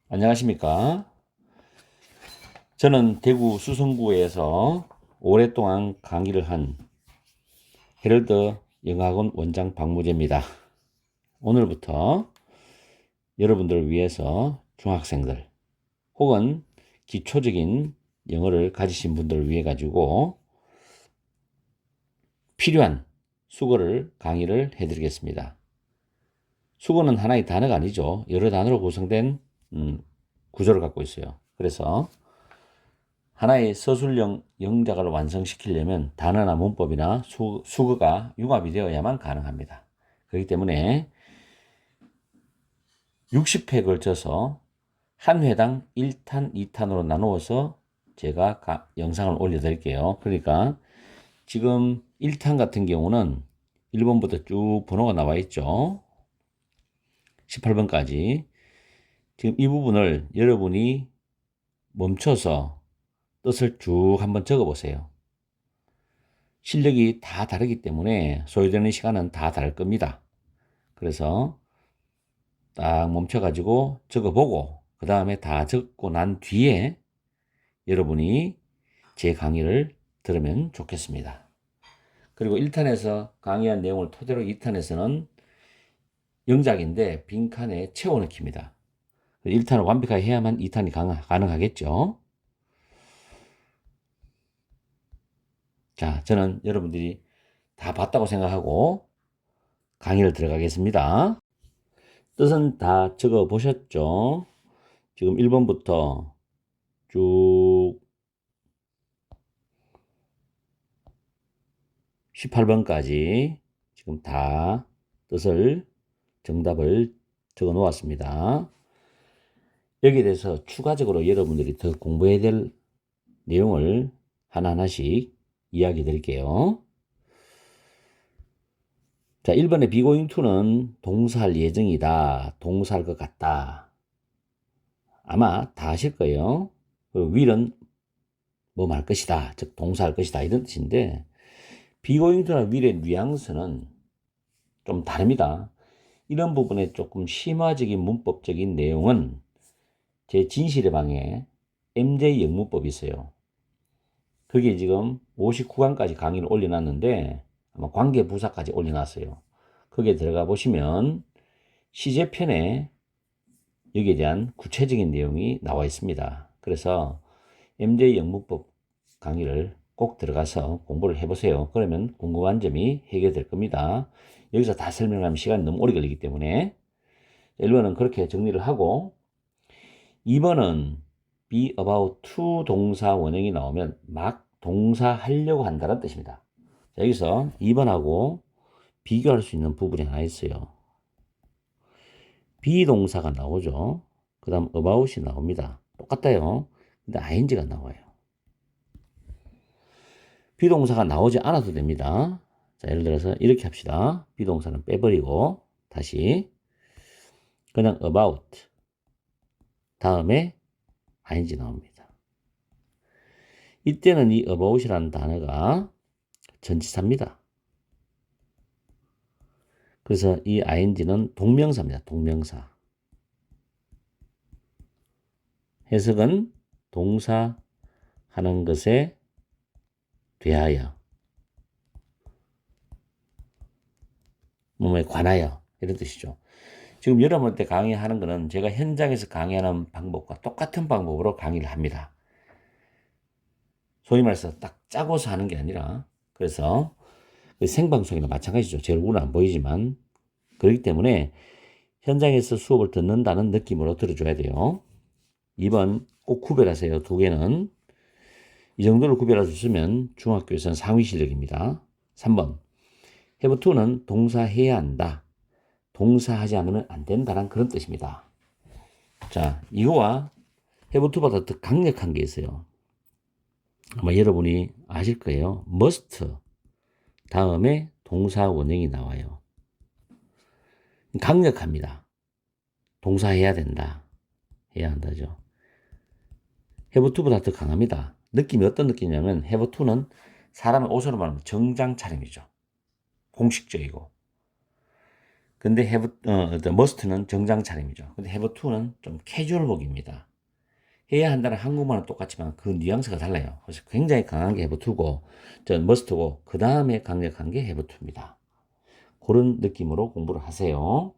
안녕하십니까. 저는 대구 수성구에서 오랫동안 강의를 한 헤럴드 영학원 원장 박무재입니다. 오늘부터 여러분들을 위해서 중학생들 혹은 기초적인 영어를 가지신 분들을 위해 가지고 필요한 수거를 강의를 해드리겠습니다. 수거는 하나의 단어가 아니죠. 여러 단어로 구성된 구조를 갖고 있어요. 그래서 하나의 서술형 영작을 완성시키려면 단어나 문법이나 수거가 융합이 되어야만 가능합니다. 그렇기 때문에 60회 걸쳐서 한 회당 1탄, 2탄으로 나누어서 제가 영상을 올려드릴게요. 그러니까 지금 1탄 같은 경우는 1번부터 쭉 번호가 나와 있죠. 18번까지. 지금 이 부분을 여러분이 멈춰서 뜻을 쭉 한번 적어 보세요. 실력이 다 다르기 때문에 소요되는 시간은 다 다를 겁니다. 그래서 딱 멈춰가지고 적어보고 그 다음에 다 적고 난 뒤에 여러분이 제 강의를 들으면 좋겠습니다. 그리고 1탄에서 강의한 내용을 토대로 2탄에서는 영작인데 빈칸에 채워넣기입니다. 1탄을 완벽하게 해야만 2탄이 가능하겠죠. 자, 저는 여러분들이 다 봤다고 생각하고 강의를 들어가겠습니다. 뜻은 다 적어 보셨죠? 지금 1번부터 쭉 18번까지 지금 다 뜻을, 정답을 적어 놓았습니다. 여기에 대해서 추가적으로 여러분들이 더 공부해야 될 내용을 하나하나씩 이야기 드릴게요. 자, 1번의 비고잉2는 동사할 예정이다. 동사할 것 같다. 아마 다 아실 거예요. 그리고 will은 뭐 말 것이다. 즉 동사할 것이다. 이런 뜻인데 비고잉2나 will의 뉘앙스는 좀 다릅니다. 이런 부분에 조금 심화적인 문법적인 내용은 제 진실의 방에 MJ 영문법이 있어요. 그게 지금 59강까지 강의를 올려놨는데 아마 관계부사까지 올려놨어요. 거기에 들어가 보시면 시제편에 여기에 대한 구체적인 내용이 나와 있습니다. 그래서 MJ 영문법 강의를 꼭 들어가서 공부를 해보세요. 그러면 궁금한 점이 해결될 겁니다. 여기서 다 설명하면 시간이 너무 오래 걸리기 때문에 1번은 그렇게 정리를 하고 2번은 be about to 동사 원형이 나오면 막 동사 하려고 한다는 뜻입니다. 자, 여기서 2번하고 비교할 수 있는 부분이 하나 있어요. 비동사가 나오죠. 그 다음 about이 나옵니다. 똑같아요. 근데 ing가 나와요. 비동사가 나오지 않아도 됩니다. 자, 예를 들어서 이렇게 합시다. 비동사는 빼버리고 다시 그냥 about 다음에 ing 나옵니다. 이때는 이 about이라는 단어가 전치사입니다. 그래서 이 ing는 동명사입니다. 동명사. 해석은 동사 하는 것에 대하여 뭐뭐에 관하여 이런 뜻이죠. 지금 여러분한테 강의하는 거는 제가 현장에서 강의하는 방법과 똑같은 방법으로 강의를 합니다. 소위 말해서 딱 짜고서 하는 게 아니라 그래서 생방송이나 마찬가지죠. 제 얼굴은 안 보이지만 그렇기 때문에 현장에서 수업을 듣는다는 느낌으로 들어줘야 돼요. 2번 꼭 구별하세요. 두 개는 이 정도를 구별할 수 있으면 중학교에서는 상위 실력입니다. 3번 have to는 동사 해야 한다. 동사 하지 않으면 안 된다는 그런 뜻입니다. 자, 이거와 have to보다 더 강력한 게 있어요. 아마 여러분이 아실 거예요. must 다음에 동사 원형이 나와요. 강력합니다. 동사 해야 된다. 해야 한다죠. have to보다 더 강합니다. 느낌이 어떤 느낌이냐면 have to는 사람의 옷으로 말하면 정장 차림이죠. 공식적이고. 근데 must는 정장 차림이죠. 근데 have to는 좀 캐주얼복입니다. 해야 한다는 한국말은 똑같지만 그 뉘앙스가 달라요. 그래서 굉장히 강한 게 have to고, 저 must고, 그 다음에 강력한 게 have to입니다. 그런 느낌으로 공부를 하세요.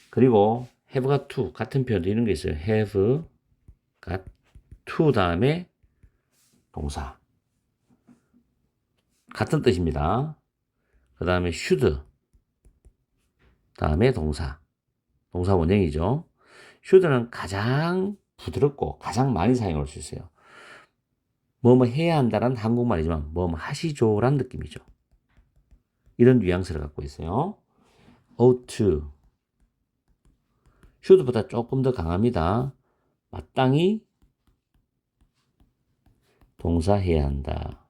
그리고 have got to 같은 표현도 이런 게 있어요. have got to 다음에 동사. 같은 뜻입니다. 그 다음에 should 다음에 동사. 동사 원형이죠. should는 가장 부드럽고 가장 많이 사용할 수 있어요. 뭐뭐 해야 한다는 한국말이지만 뭐뭐 하시죠라는 느낌이죠. 이런 뉘앙스를 갖고 있어요. ought to. should보다 조금 더 강합니다. 마땅히 동사해야 한다.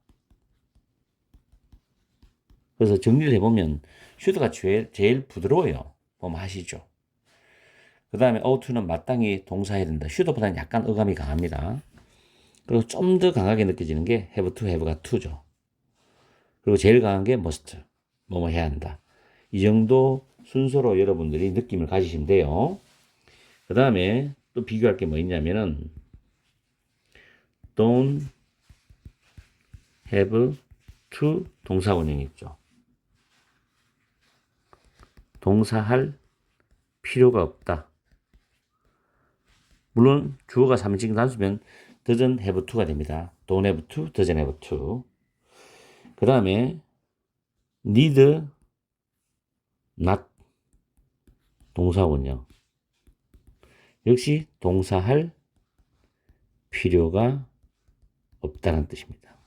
그래서 정리를 해보면 should가 제일 부드러워요. 뭐뭐 하시죠. 그 다음에 ought to는 마땅히 동사해야 된다. should보다는 약간 어감이 강합니다. 그리고 좀 더 강하게 느껴지는 게 have to, have가 to죠. 그리고 제일 강한 게 must, 뭐뭐 해야 한다. 이 정도 순서로 여러분들이 느낌을 가지시면 돼요. 그 다음에 또 비교할 게 뭐 있냐면은 don't have to 동사 원형이 있죠. 동사할 필요가 없다. 물론 주어가 3인칭 단수면 doesn't have to가 됩니다. don't have to, doesn't have to. 그 다음에 need not 동사 원형. 역시 동사할 필요가 없다는 뜻입니다.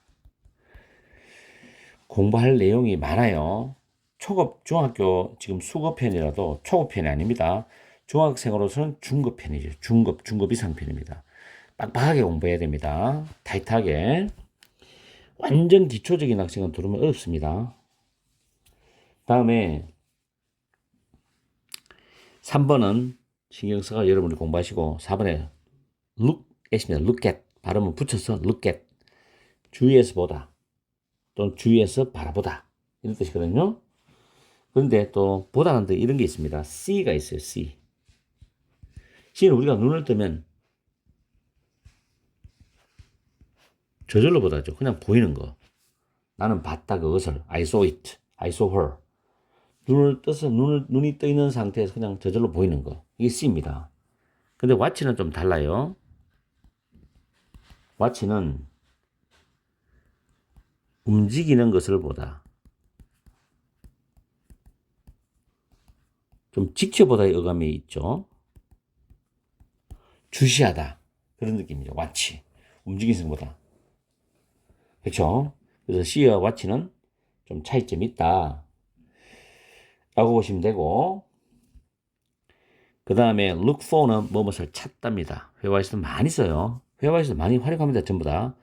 공부할 내용이 많아요. 중학교 지금 수급편이라도 초급편이 아닙니다. 중학생으로서는 중급편이죠. 중급 이상 편입니다. 빡빡하게 공부해야 됩니다. 타이트하게. 완전 기초적인 학생은 들으면 어렵습니다. 다음에 3번은 신경 써서 여러분이 공부하시고 4번에 look at입니다. look at. 발음은 붙여서 look at. 주위에서 보다. 또는 주위에서 바라보다. 이런 뜻이거든요. 그런데 또 보다는 또 이런 게 있습니다. see가 있어요. see. see는 우리가 눈을 뜨면 저절로 보다죠. 그냥 보이는 거. 나는 봤다 그것을. I saw it. I saw her. 눈을 떠서 눈이 떠 있는 상태에서 그냥 저절로 보이는 거. 이게 see입니다. 근데 watch는 좀 달라요. watch는 움직이는 것을 보다. 좀 지켜보다의 어감이 있죠. 주시하다. 그런 느낌이죠. watch. 움직이는 것보다. 그렇죠? 그래서 see와 watch는 좀 차이점이 있다. 라고 보시면 되고, 그 다음에 look for는 무엇을 찾답니다. 회화에서도 많이 써요. 회화에서도 많이 활용합니다. 전부 다.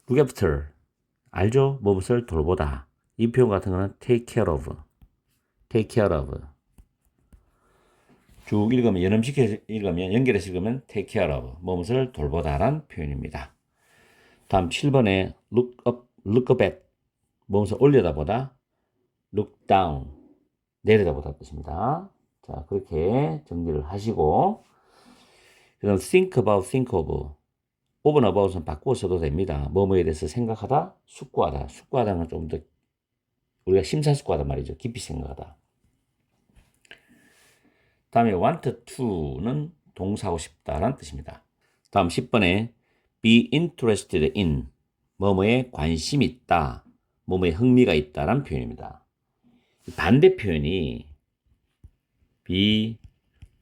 look after. 알죠? 무엇을 돌보다. 이 표현 같은 거는 take care of. take care of. 쭉 읽으면, 연음시켜 읽으면, 연결해서 읽으면 take care of. 무엇을 돌보다란 표현입니다. 다음 7번에 look up at. 무엇을 올려다보다. look down. 내려다보다 뜻입니다. 자, 그렇게 정리를 하시고, 그 다음 think about, think of. over about은 바꾸어 써도 됩니다. 뭐뭐에 대해서 생각하다, 숙고하다. 숙고하다는 좀 더 우리가 심사숙고하단 말이죠. 깊이 생각하다. 다음에 want to는 동사하고 싶다라는 뜻입니다. 다음 10번에 be interested in. 뭐뭐에 관심 있다. 뭐뭐에 흥미가 있다라는 표현입니다. 반대 표현이 be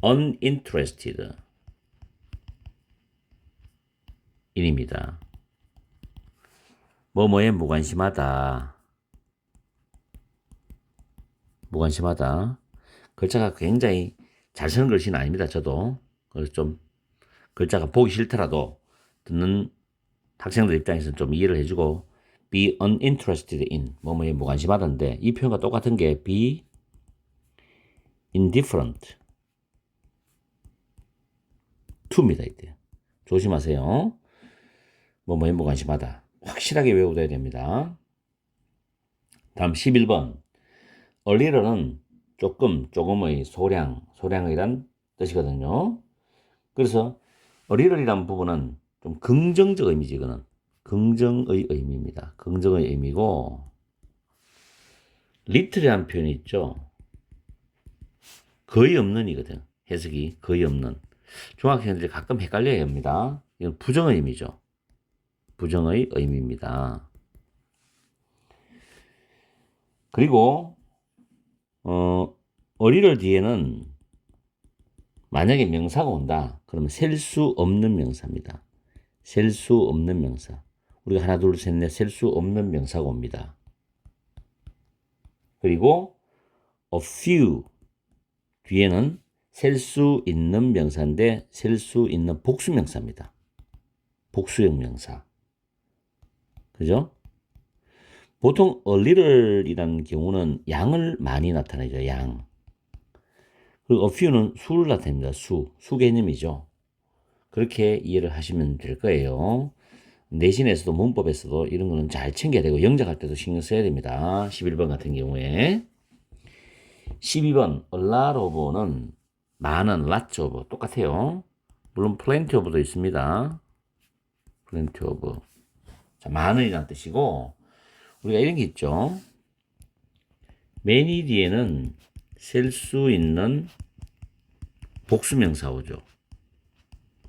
uninterested 인입니다. 뭐뭐에 무관심하다. 무관심하다. 글자가 굉장히 잘 쓰는 글씨는 아닙니다. 저도. 그래서 좀 글자가 보기 싫더라도 듣는 학생들 입장에서는 좀 이해를 해주고 be uninterested in 뭐뭐에 무관심하다인데 이 표현과 똑같은 게 be indifferent to입니다. 이때 조심하세요. 뭐뭐에 무관심하다. 확실하게 외워둬야 됩니다. 다음 11번. a little는 조금의, 소량이란 뜻이거든요. 그래서 a little이란 부분은 좀 긍정적 의미지, 이거는. 긍정의 의미입니다. 긍정의 의미고, little이라는 표현이 있죠. 거의 없는이거든. 해석이 거의 없는. 중학생들이 가끔 헷갈려야 합니다. 이건 부정의 의미죠. 부정의 의미입니다. 그리고 어리를 뒤에는 만약에 명사가 온다. 그러면 셀 수 없는 명사입니다. 셀 수 없는 명사. 우리가 하나, 둘, 셋, 넷 셀 수 없는 명사가 옵니다. 그리고 a few 뒤에는 셀 수 있는 명사인데 셀 수 있는 복수명사입니다. 복수형 명사. 그죠? 보통 a little이라는 경우는 양을 많이 나타내죠. 양. 그리고 a few는 수를 나타냅니다. 수 개념이죠. 그렇게 이해를 하시면 될 거예요. 내신에서도 문법에서도 이런 거는 잘 챙겨야 되고 영작할 때도 신경 써야 됩니다. 11번 같은 경우에. 12번 a lot of는 많은, lots of 똑같아요. 물론 plenty of도 있습니다. plenty of. 자, 많은이라는 뜻이고 우리가 이런 게 있죠. many 뒤에는 셀 수 있는 복수명사 오죠.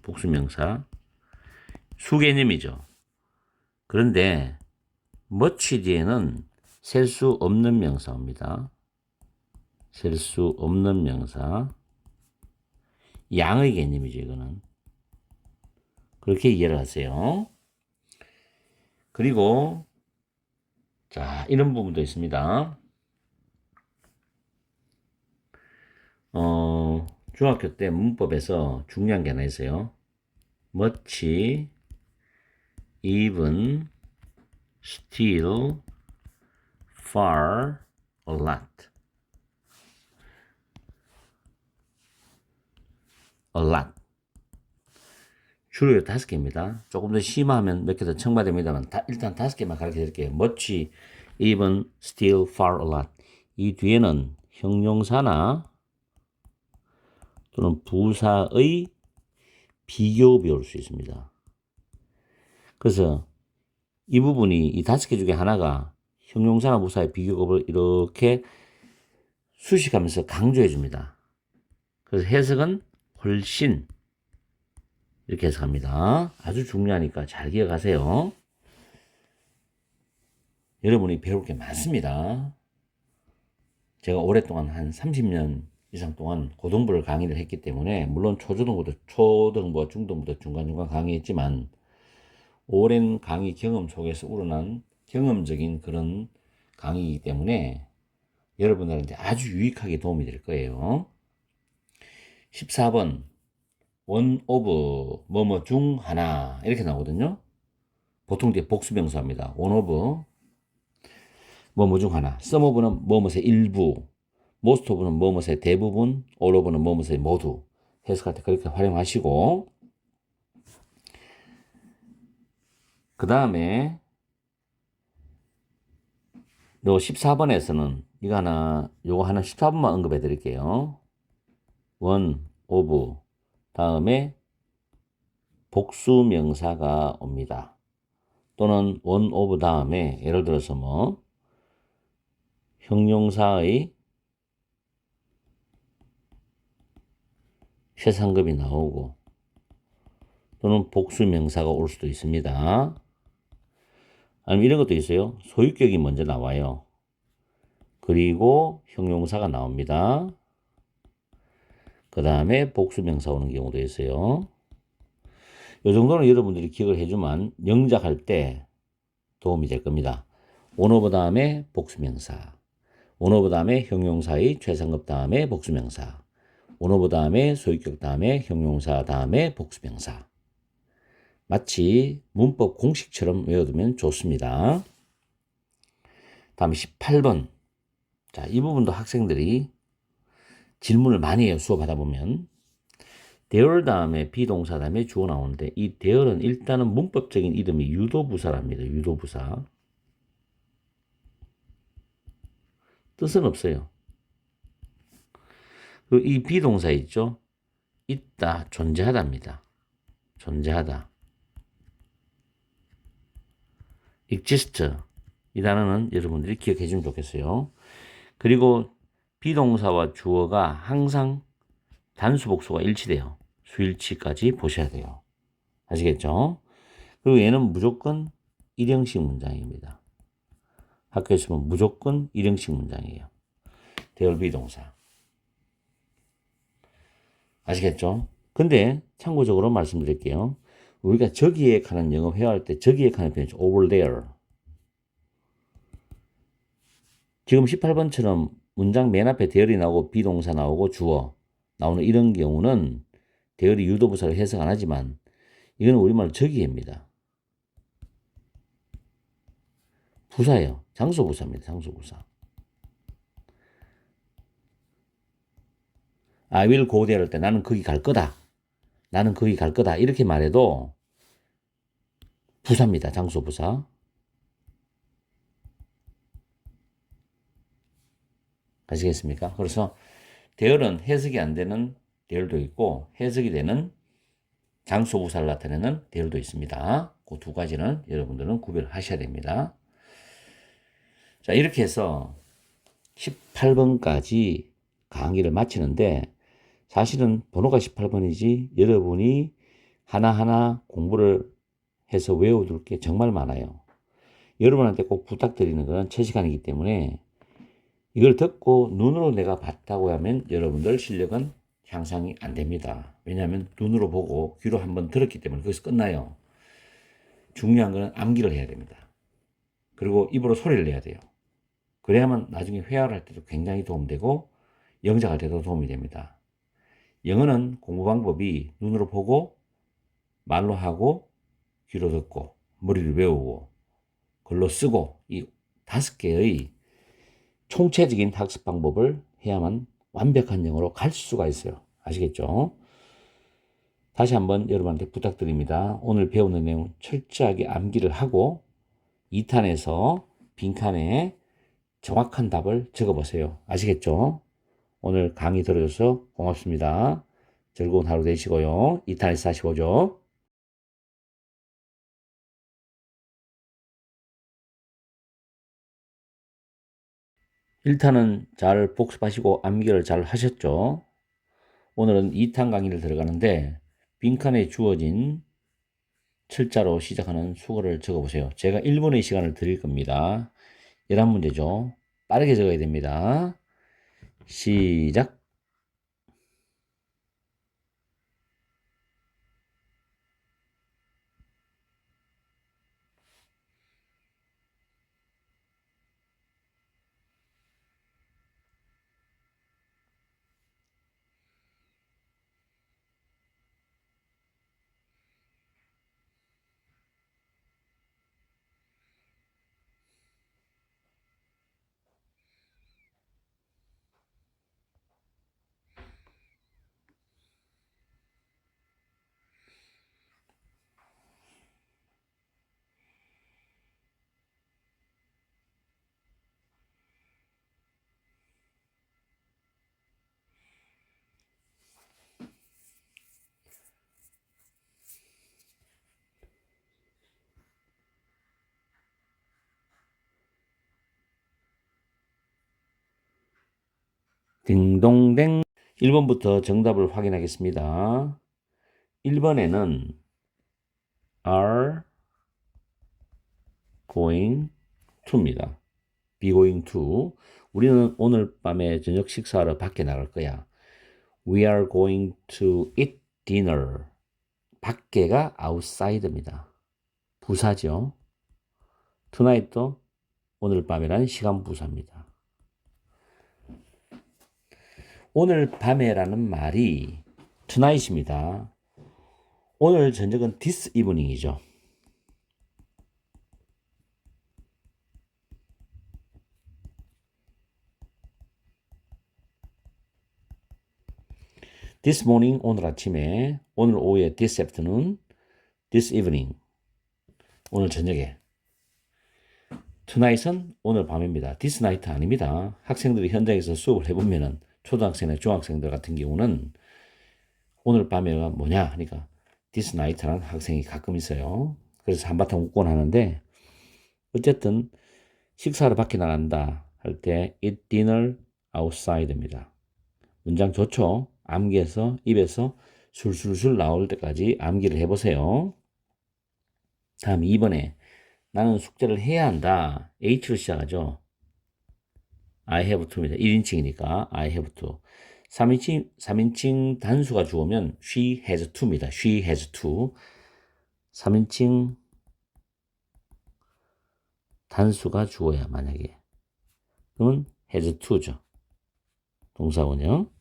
복수명사. 수 개념이죠. 그런데 much 뒤에는 셀 수 없는 명사입니다. 셀 수 없는 명사. 양의 개념이죠, 이거는. 그렇게 이해를 하세요. 그리고 자, 이런 부분도 있습니다. 중학교 때 문법에서 중요한 게 하나 있어요. much, even, still, far, a lot. a lot. 주로 5개입니다. 조금 더 심하면 몇 개 더 첨가됩니다만 일단 5개만 가르쳐 드릴게요. much, even, still, far, a lot. 이 뒤에는 형용사나 또는 부사의 비교급이 올 수 있습니다. 그래서 이 부분이 이 5개 중에 하나가 형용사나 부사의 비교급을 이렇게 수식하면서 강조해 줍니다. 그래서 해석은 훨씬 이렇게 해석합니다. 아주 중요하니까 잘 기억하세요. 여러분이 배울 게 많습니다. 제가 오랫동안 한 30년 이상 동안 고등부를 강의를 했기 때문에 물론 초등부와 중등부도 중간중간 강의했지만 오랜 강의 경험 속에서 우러난 경험적인 그런 강의이기 때문에 여러분들한테 아주 유익하게 도움이 될 거예요. 14번 one of 뭐뭐 중 하나 이렇게 나오거든요. 보통 뒤에 복수명사입니다. one of 뭐뭐 중 하나. some of는 뭐뭐의 일부, most of는 뭐뭐의 대부분, all of는 뭐뭐의 모두. 해석할 때 그렇게 활용하시고 그 다음에 요 14번에서는 요거 하나 14번만 언급해 드릴게요. one of 다음에 복수명사가 옵니다. 또는 one of 다음에 예를 들어서 뭐 형용사의 최상급이 나오고 또는 복수명사가 올 수도 있습니다. 아니면 이런 것도 있어요. 소유격이 먼저 나와요. 그리고 형용사가 나옵니다. 그 다음에 복수명사 오는 경우도 있어요. 이 정도는 여러분들이 기억을 해주면 영작할 때 도움이 될 겁니다. one of 다음에 복수명사, one of 다음에 형용사의 최상급 다음에 복수명사, one of 다음에 소유격 다음에 형용사 다음에 복수명사. 마치 문법 공식처럼 외워두면 좋습니다. 다음 18번. 자, 이 부분도 학생들이 질문을 많이 해요. 수업하다 보면. there 다음에 비동사 다음에 주어 나오는데 이 there는 일단은 문법적인 이름이 유도부사랍니다. 유도부사. 뜻은 없어요. 그리고 이 비동사 있죠? 있다, 존재하다입니다. 존재하다. exist. 이 단어는 여러분들이 기억해 주면 좋겠어요. 그리고 비동사와 주어가 항상 단수 복수가 일치돼요. 수일치까지 보셔야 돼요. 아시겠죠? 그리고 얘는 무조건 일형식 문장입니다. 학교에서 보면 무조건 일형식 문장이에요. 대열 비동사. 아시겠죠? 근데 참고적으로 말씀드릴게요. 우리가 저기에 가는 영어 회화할 때 저기에 가는 표현이죠. over there. 지금 18번처럼 문장 맨 앞에 대열이 나오고 비동사 나오고 주어 나오는 이런 경우는 대열이 유도부사를 해석 안 하지만 이거는 우리말로 저기입니다. 부사예요. 장소부사입니다. 장소부사. I will go there 할 때 나는 거기 갈 거다. 나는 거기 갈 거다. 이렇게 말해도 부사입니다. 장소부사. 아시겠습니까? 그래서 대열은 해석이 안 되는 대열도 있고 해석이 되는 장소부사를 나타내는 대열도 있습니다. 그 두 가지는 여러분들은 구별하셔야 됩니다. 자, 이렇게 해서 18번까지 강의를 마치는데 사실은 번호가 18번이지 여러분이 하나하나 공부를 해서 외워둘 게 정말 많아요. 여러분한테 꼭 부탁드리는 건 제 시간이기 때문에 이걸 듣고 눈으로 내가 봤다고 하면 여러분들 실력은 향상이 안 됩니다. 왜냐하면 눈으로 보고 귀로 한번 들었기 때문에 거기서 끝나요. 중요한 거는 암기를 해야 됩니다. 그리고 입으로 소리를 내야 돼요. 그래야만 나중에 회화를 할 때도 굉장히 도움되고 영작할 때도 도움이 됩니다. 영어는 공부 방법이 눈으로 보고 말로 하고 귀로 듣고 머리를 외우고 글로 쓰고 이 5개의 총체적인 학습 방법을 해야만 완벽한 영어로 갈 수가 있어요. 아시겠죠? 다시 한번 여러분한테 부탁드립니다. 오늘 배우는 내용 철저하게 암기를 하고 2탄에서 빈칸에 정확한 답을 적어보세요. 아시겠죠? 오늘 강의 들어줘서 고맙습니다. 즐거운 하루 되시고요. 2탄에서 다시 보죠. 1탄은 잘 복습하시고 암기를 잘 하셨죠? 오늘은 2탄 강의를 들어가는데 빈칸에 주어진 철자로 시작하는 수거를 적어보세요. 제가 1분의 시간을 드릴 겁니다. 11문제죠. 빠르게 적어야 됩니다. 시작. 딩동댕. 1번부터 정답을 확인하겠습니다. 1번에는 are going to입니다. be going to. 우리는 오늘 밤에 저녁 식사하러 밖에 나갈 거야. We are going to eat dinner. 밖에가 outside입니다. 부사죠. tonight도 오늘 밤이라는 시간 부사입니다. 오늘 밤에라는 말이 tonight입니다. 오늘 저녁은 this evening이죠. this morning 오늘 아침에, 오늘 오후에 this afternoon, this evening 오늘 저녁에. tonight은 오늘 밤입니다. this night 아닙니다. 학생들이 현장에서 수업을 해보면은 초등학생이나 중학생들 같은 경우는 오늘 밤에가 뭐냐 하니까 this night라는 학생이 가끔 있어요. 그래서 한바탕 웃곤 하는데 어쨌든 식사를 밖에 나간다 할 때 eat dinner outside입니다. 문장 좋죠? 암기해서 입에서 술술술 나올 때까지 암기를 해보세요. 다음 2번에 나는 숙제를 해야 한다. H로 시작하죠. I have to입니다. 1인칭이니까 I have to. 3인칭 단수가 주어면 she has to입니다. she has to. 3인칭 단수가 주어야 만약에. 그러면 has to죠. 동사원형.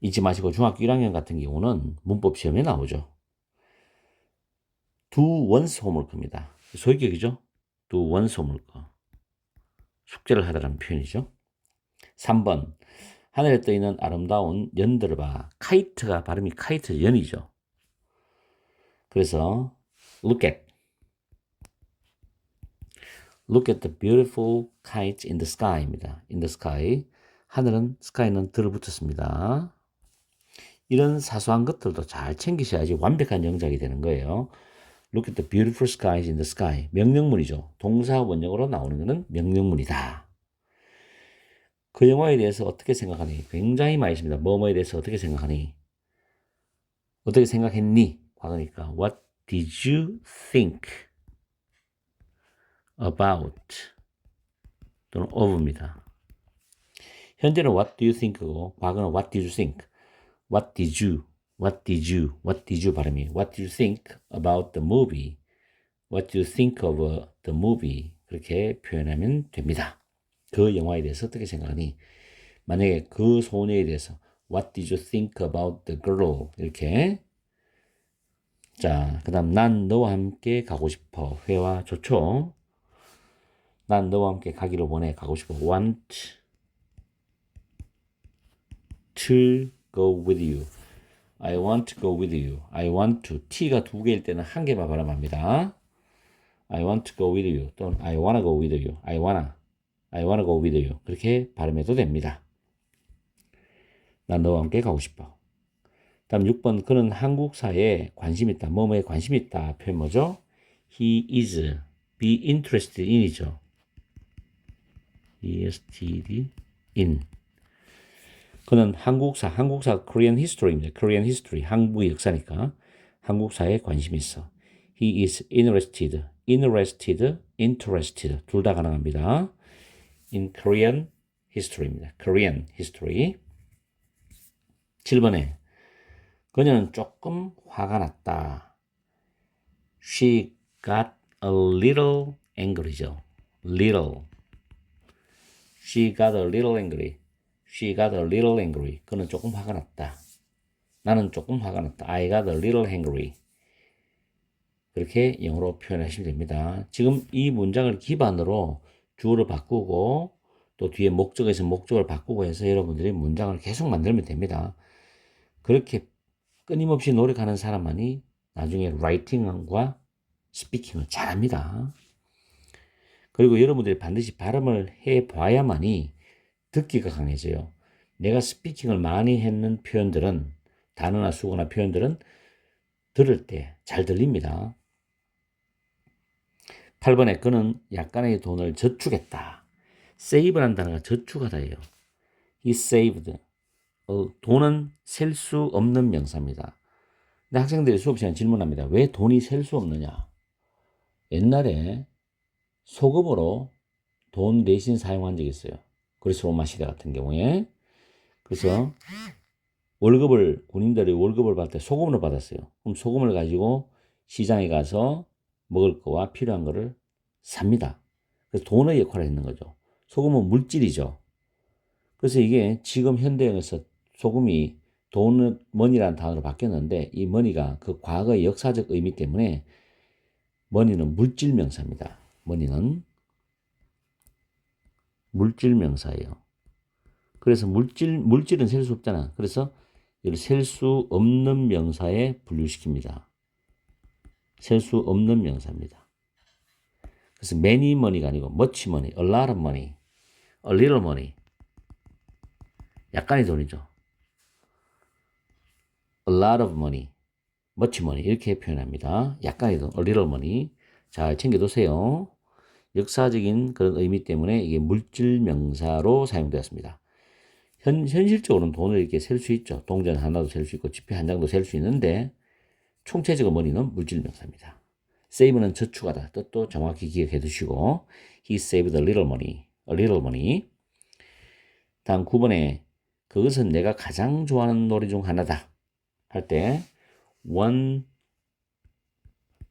잊지 마시고 중학교 1학년 같은 경우는 문법 시험에 나오죠. do once homework입니다. 소위격이죠. do once homework. 숙제를 하다라는 표현이죠. 3번 하늘에 떠있는 아름다운 연들을 봐. 카이트가 발음이 카이트 연이죠. 그래서 look at the beautiful kites in the sky입니다. in the sky. 하늘은 sky는 들어붙었습니다. 이런 사소한 것들도 잘 챙기셔야지 완벽한 영작이 되는 거예요. Look at the beautiful skies in the sky. 명령문이죠. 동사 원형으로 나오는 것은 명령문이다. 그 영화에 대해서 어떻게 생각하니? 굉장히 많이 있습니다. 뭐뭐에 대해서 어떻게 생각하니? 어떻게 생각했니? 과거니까 What did you think about? 또는 of입니다. 현재는 what do you think고 과거는 what did you think? What did you 발음이 What did you think about the movie? What do you think of the movie? 그렇게 표현하면 됩니다. 그 영화에 대해서 어떻게 생각하니? 만약에 그 소녀에 대해서 What did you think about the girl? 이렇게. 자, 그 다음 난 너와 함께 가고 싶어. 회화 좋죠? 난 너와 함께 가기를 원해. 가고 싶어. Want to go with you. I want to go with you. I want to. T가 두 개일 때는 한 개만 발음합니다. I want to go with you. 또는 I wanna go with you. I wanna go with you. 그렇게 발음해도 됩니다. 난 너와 함께 가고 싶어. 다음 6번. 그는 한국사에 관심 있다. 뭐뭐에 관심 있다. 표현 뭐죠? He is be interested in이죠. interested in. 그는 한국사 Korean history입니다. Korean history, 한국의 역사니까 한국사에 관심이 있어. He is interested 둘 다 가능합니다. In Korean history입니다. Korean history. 7번에 그녀는 조금 화가 났다. She got a little angry죠. little. She got a little angry. She got a little angry. 그는 조금 화가 났다. 나는 조금 화가 났다. I got a little angry. 그렇게 영어로 표현하시면 됩니다. 지금 이 문장을 기반으로 주어를 바꾸고 또 뒤에 목적에서 목적을 바꾸고 해서 여러분들이 문장을 계속 만들면 됩니다. 그렇게 끊임없이 노력하는 사람만이 나중에 라이팅과 스피킹을 잘합니다. 그리고 여러분들이 반드시 발음을 해봐야만이 듣기가 강해져요. 내가 스피킹을 많이 했는 표현들은 단어나 수거나 표현들은 들을 때 잘 들립니다. 8번에 그는 약간의 돈을 저축했다. save라는 단어가 저축하다예요. He saved. 돈은 셀 수 없는 명사입니다. 근데 학생들이 수업 시간에 질문합니다. 왜 돈이 셀 수 없느냐? 옛날에 소금으로 돈 대신 사용한 적이 있어요. 그리스 로마 시대 같은 경우에. 그래서 군인들이 월급을 받을 때 소금으로 받았어요. 그럼 소금을 가지고 시장에 가서 먹을 거와 필요한 거를 삽니다. 그래서 돈의 역할을 했는 거죠. 소금은 물질이죠. 그래서 이게 지금 현대에서 소금이 돈, 머니라는 단어로 바뀌었는데 이 머니가 그 과거의 역사적 의미 때문에 머니는 물질 명사입니다. 머니는 물질 명사예요. 그래서 물질은 셀 수 없잖아. 그래서 이를 셀 수 없는 명사에 분류시킵니다. 셀 수 없는 명사입니다. 그래서 many money가 아니고 much money, a lot of money, a little money. 약간의 돈이죠. A lot of money, much money 이렇게 표현합니다. 약간의 돈, a little money. 잘 챙겨두세요. 역사적인 그런 의미 때문에 이게 물질 명사로 사용되었습니다. 현실적으로는 돈을 이렇게 셀 수 있죠. 동전 하나도 셀 수 있고 지폐 한 장도 셀 수 있는데 총체적인 머니는 물질 명사입니다. save는 저축하다 뜻도 정확히 기억해 두시고 he saved a little money, a little money. 다음 9번에 그것은 내가 가장 좋아하는 노래 중 하나다 할 때 one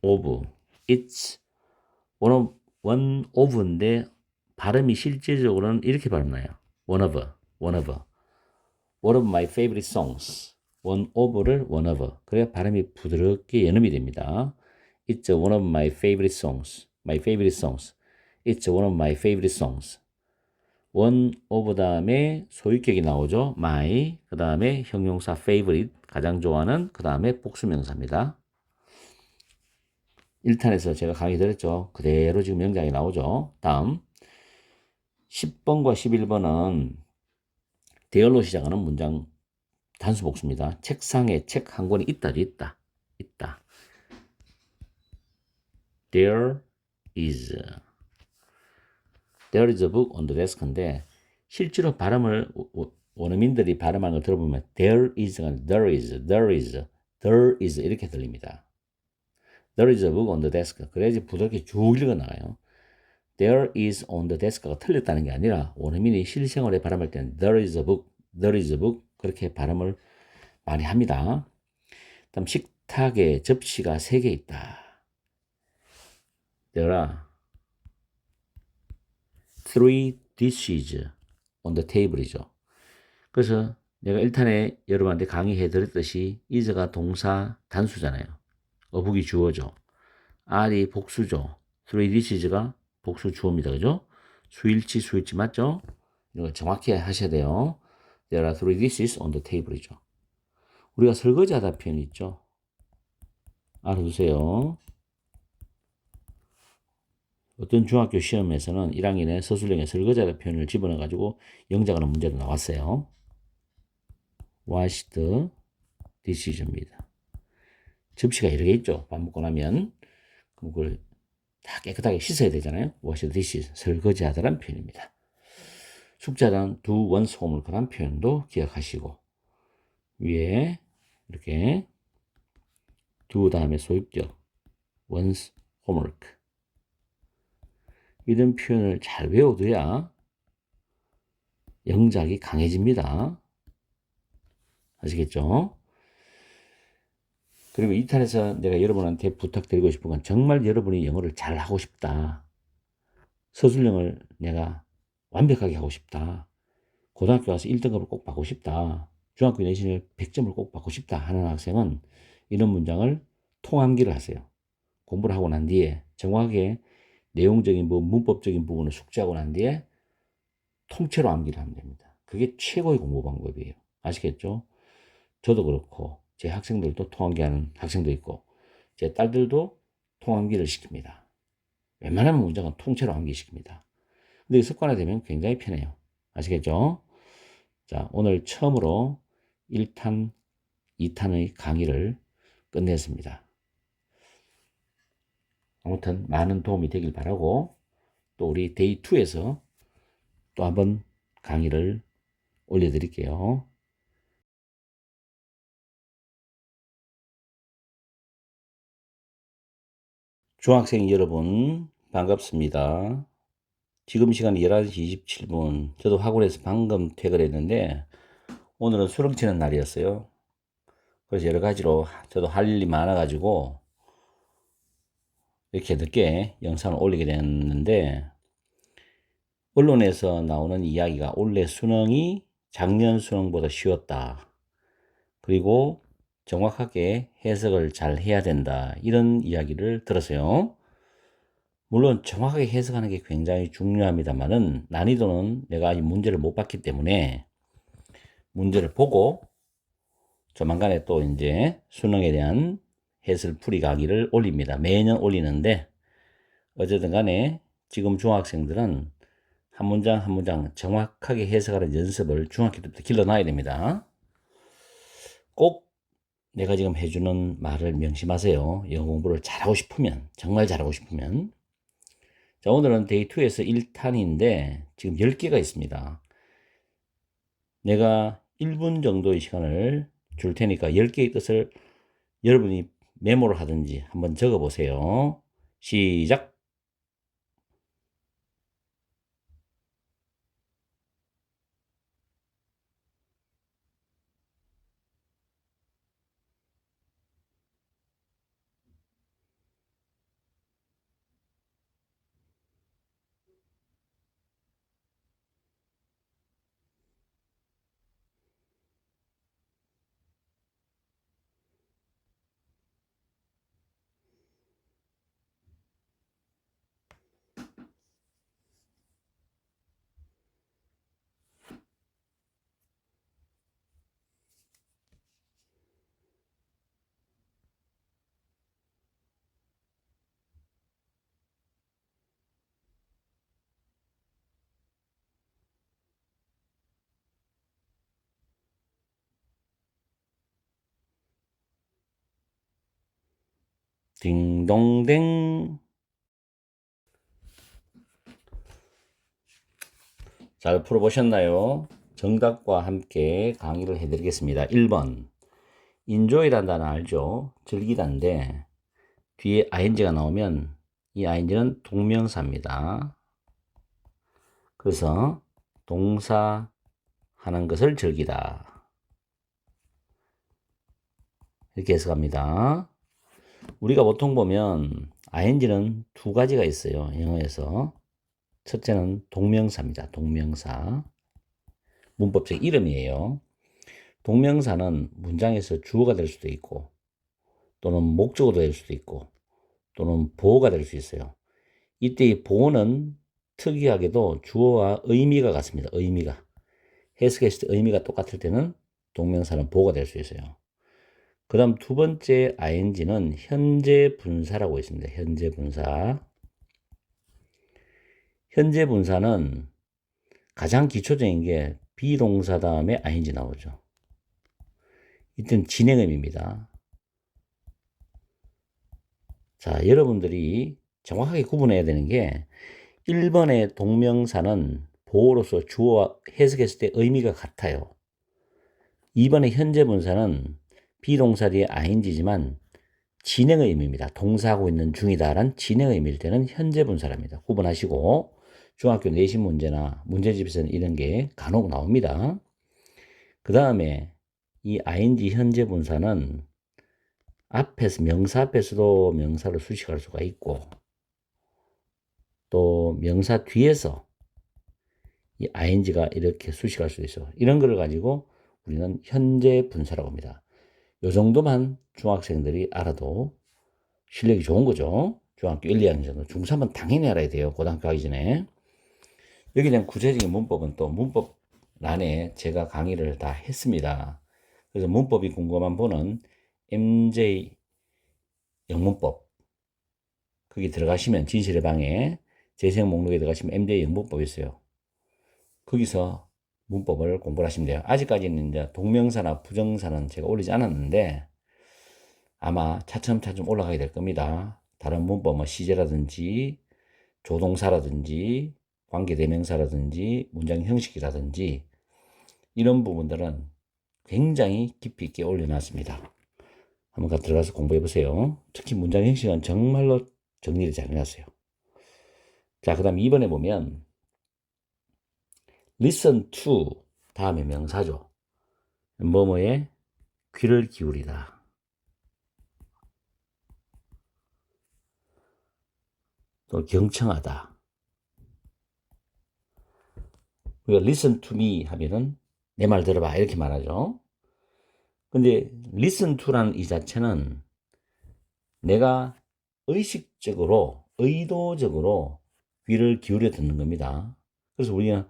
of, it's one of인데 발음이 실제적으로는 이렇게 발음나요. one of my favorite songs. one of를 one of. 그래야 발음이 부드럽게 연음이 됩니다. It's one of my favorite songs. My favorite songs. It's one of my favorite songs. one of 다음에 소유격이 나오죠. my. 그 다음에 형용사 favorite. 가장 좋아하는. 그 다음에 복수명사입니다. 1탄에서 제가 강의 드렸죠. 그대로 지금 명장이 나오죠. 다음 10번과 11번은 there로 시작하는 문장 단수 복수입니다. 책상에 책 한 권이 있다죠. 있다. There is a book on the desk인데 실제로 발음을 원어민들이 발음하는 걸 들어보면 there is 이렇게 들립니다. There is a book on the desk. 그래야지 부드럽게 쭉 읽어 나가요. There is on the desk가 틀렸다는 게 아니라 원어민이 실생활에 발음할 때는 there is a book 그렇게 발음을 많이 합니다. 다음 식탁에 접시가 3개 있다. There are 3 dishes on the table이죠. 그래서 내가 1탄에 여러분한테 강의해 드렸듯이 is가 동사 단수잖아요. 어북이 주어죠. are이 복수죠. 3 dishes가 복수 주어입니다. 그죠? 수일치 맞죠? 이거 정확히 하셔야 돼요. There are 3 dishes on the table이죠. 우리가 설거지하다 표현이 있죠. 알아두세요. 어떤 중학교 시험에서는 1학년에 서술형에 설거지하다 표현을 집어넣어가지고 영작하는 문제도 나왔어요. Wash the dishes입니다. 접시가 여러 개 있죠. 밥 먹고 나면 그걸 다 깨끗하게 씻어야 되잖아요. Wash the dishes, 설거지하다란 표현입니다. 숙제하다는 do one's homework란 표현도 기억하시고 위에 이렇게 do 다음에 소유격 one's homework 이런 표현을 잘 외워둬야 영작이 강해집니다. 아시겠죠? 그리고 2탄에서 내가 여러분한테 부탁드리고 싶은 건 정말 여러분이 영어를 잘 하고 싶다. 서술형을 내가 완벽하게 하고 싶다. 고등학교 가서 1등급을 꼭 받고 싶다. 중학교 내신을 100점을 꼭 받고 싶다 하는 학생은 이런 문장을 통암기를 하세요. 공부를 하고 난 뒤에 정확하게 내용적인 문법적인 부분을 숙지하고 난 뒤에 통째로 암기를 하면 됩니다. 그게 최고의 공부 방법이에요. 아시겠죠? 저도 그렇고 제 학생들도 통암기 하는 학생도 있고 제 딸들도 통암기를 시킵니다. 웬만하면 문장은 통째로 암기시킵니다. 근데 습관화되면 굉장히 편해요. 아시겠죠? 자, 오늘 처음으로 1탄, 2탄의 강의를 끝냈습니다. 아무튼 많은 도움이 되길 바라고 또 우리 데이 2에서 또 한번 강의를 올려드릴게요. 중학생 여러분 반갑습니다. 지금 시간 11시 27분. 저도 학원에서 방금 퇴근했는데 오늘은 수능 치는 날이었어요. 그래서 여러 가지로 저도 할 일이 많아가지고 이렇게 늦게 영상을 올리게 됐는데 언론에서 나오는 이야기가 올해 수능이 작년 수능보다 쉬웠다. 그리고 정확하게 해석을 잘 해야 된다. 이런 이야기를 들었어요. 물론 정확하게 해석하는 게 굉장히 중요합니다만은 난이도는 내가 이 문제를 못 봤기 때문에 문제를 보고 조만간에 또 이제 수능에 대한 해설풀이 강의를 올립니다. 매년 올리는데 어쨌든 간에 지금 중학생들은 한 문장 한 문장 정확하게 해석하는 연습을 중학교 때부터 길러놔야 됩니다. 꼭 내가 지금 해주는 말을 명심하세요. 영어 공부를 잘하고 싶으면, 정말 잘하고 싶으면. 자, 오늘은 데이 2에서 1탄인데 지금 10개가 있습니다. 내가 1분 정도의 시간을 줄 테니까 10개의 뜻을 여러분이 메모를 하든지 한번 적어 보세요. 시작! 딩동댕. 잘 풀어보셨나요? 정답과 함께 강의를 해드리겠습니다. 1번. enjoy라는 단어 알죠? 즐기다인데 뒤에 ing가 나오면 이 ing는 동명사입니다. 그래서 동사 하는 것을 즐기다. 이렇게 해석합니다. 우리가 보통 보면 ing는 두 가지가 있어요. 영어에서. 첫째는 동명사입니다. 동명사. 문법적 이름이에요. 동명사는 문장에서 주어가 될 수도 있고 또는 목적어도 될 수도 있고 또는 보어가 될 수 있어요. 이때 이 보어는 특이하게도 주어와 의미가 같습니다. 의미가. 해석했을 때 의미가 똑같을 때는 동명사는 보어가 될 수 있어요. 그 다음 두 번째 ing는 현재 분사라고 있습니다. 현재 분사. 현재 분사는 가장 기초적인 게 비동사 다음에 ing 나오죠. 이때는 진행 의미입니다. 자, 여러분들이 정확하게 구분해야 되는 게 1번의 동명사는 보어로서 주어와 해석했을 때 의미가 같아요. 2번의 현재 분사는 비동사 뒤에 ing지만 진행의 의미입니다. 동사하고 있는 중이다라는 진행의 의미일 때는 현재 분사랍니다. 구분하시고 중학교 내신 문제나 문제집에서는 이런 게 간혹 나옵니다. 그 다음에 이 ing 현재 분사는 앞에서 명사 앞에서도 명사를 수식할 수가 있고 또 명사 뒤에서 이 ing가 이렇게 수식할 수 있어. 이런 거를 가지고 우리는 현재 분사라고 합니다. 요 정도만 중학생들이 알아도 실력이 좋은 거죠. 중학교 1, 2학년 정도. 중3은 당연히 알아야 돼요. 고등학교 가기 전에. 여기 대한 구체적인 문법은 또 문법란에 제가 강의를 다 했습니다. 그래서 문법이 궁금한 분은 MJ 영문법 거기 들어가시면 진실의 방에 재생 목록에 들어가시면 MJ 영문법이 있어요. 거기서 문법을 공부를 하시면 돼요. 아직까지는 이제 동명사나 부정사는 제가 올리지 않았는데 아마 차츰차츰 올라가게 될 겁니다. 다른 문법 뭐 시제라든지 조동사라든지 관계대명사라든지 문장 형식이라든지 이런 부분들은 굉장히 깊이 있게 올려놨습니다. 한번 들어가서 공부해 보세요. 특히 문장 형식은 정말로 정리를 잘 해놨어요. 자, 그 다음 2번에 보면 listen to 다음에 명사죠. 뭐뭐에 귀를 기울이다. 또 경청하다. 우리가 listen to me 하면은 내 말 들어봐 이렇게 말하죠. 근데 listen to라는 이 자체는 내가 의식적으로 의도적으로 귀를 기울여 듣는 겁니다. 그래서 우리는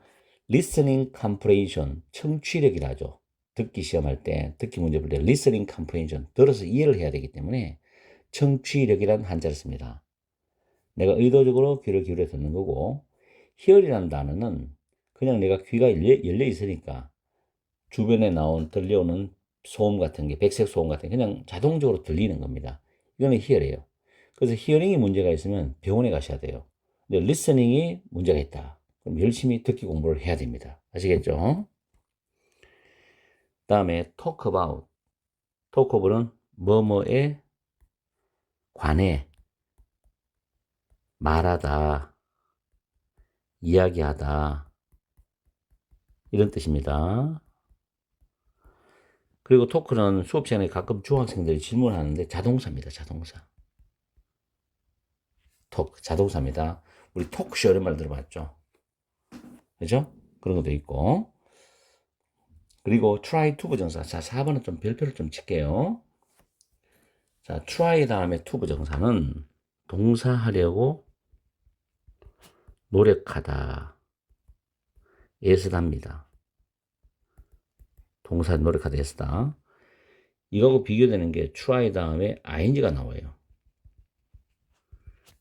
listening comprehension 청취력이라 하죠. 듣기 시험할 때 듣기 문제 볼 때 listening comprehension 들어서 이해를 해야 되기 때문에 청취력이라는 한자를 씁니다. 내가 의도적으로 귀를 기울여 듣는 거고 hear이라는 단어는 그냥 내가 귀가 열려 있으니까 주변에 들려오는 소음 같은 게, 백색 소음 같은 게 그냥 자동적으로 들리는 겁니다. 이거는 hear이에요. 그래서 hearing이 문제가 있으면 병원에 가셔야 돼요. 근데 listening이 문제가 있다. 그럼 열심히 듣기 공부를 해야 됩니다. 아시겠죠? 다음에 talk about. talk about는 뭐뭐에 관해 말하다, 이야기하다 이런 뜻입니다. 그리고 토크는 수업 시간에 가끔 중학생들이 질문하는데 자동사입니다. 자동사. 토크, 자동사입니다. 우리 토크쇼 이런 말 들어봤죠? 그죠? 그런 것도 있고. 그리고 try to 부정사. 자, 4번은 좀 별표를 좀 칠게요. 자, try 다음에 to 부정사는 동사하려고 노력하다. 애쓰다입니다. 동사 노력하다, 애쓰다. 이거하고 비교되는 게 try 다음에 ing가 나와요.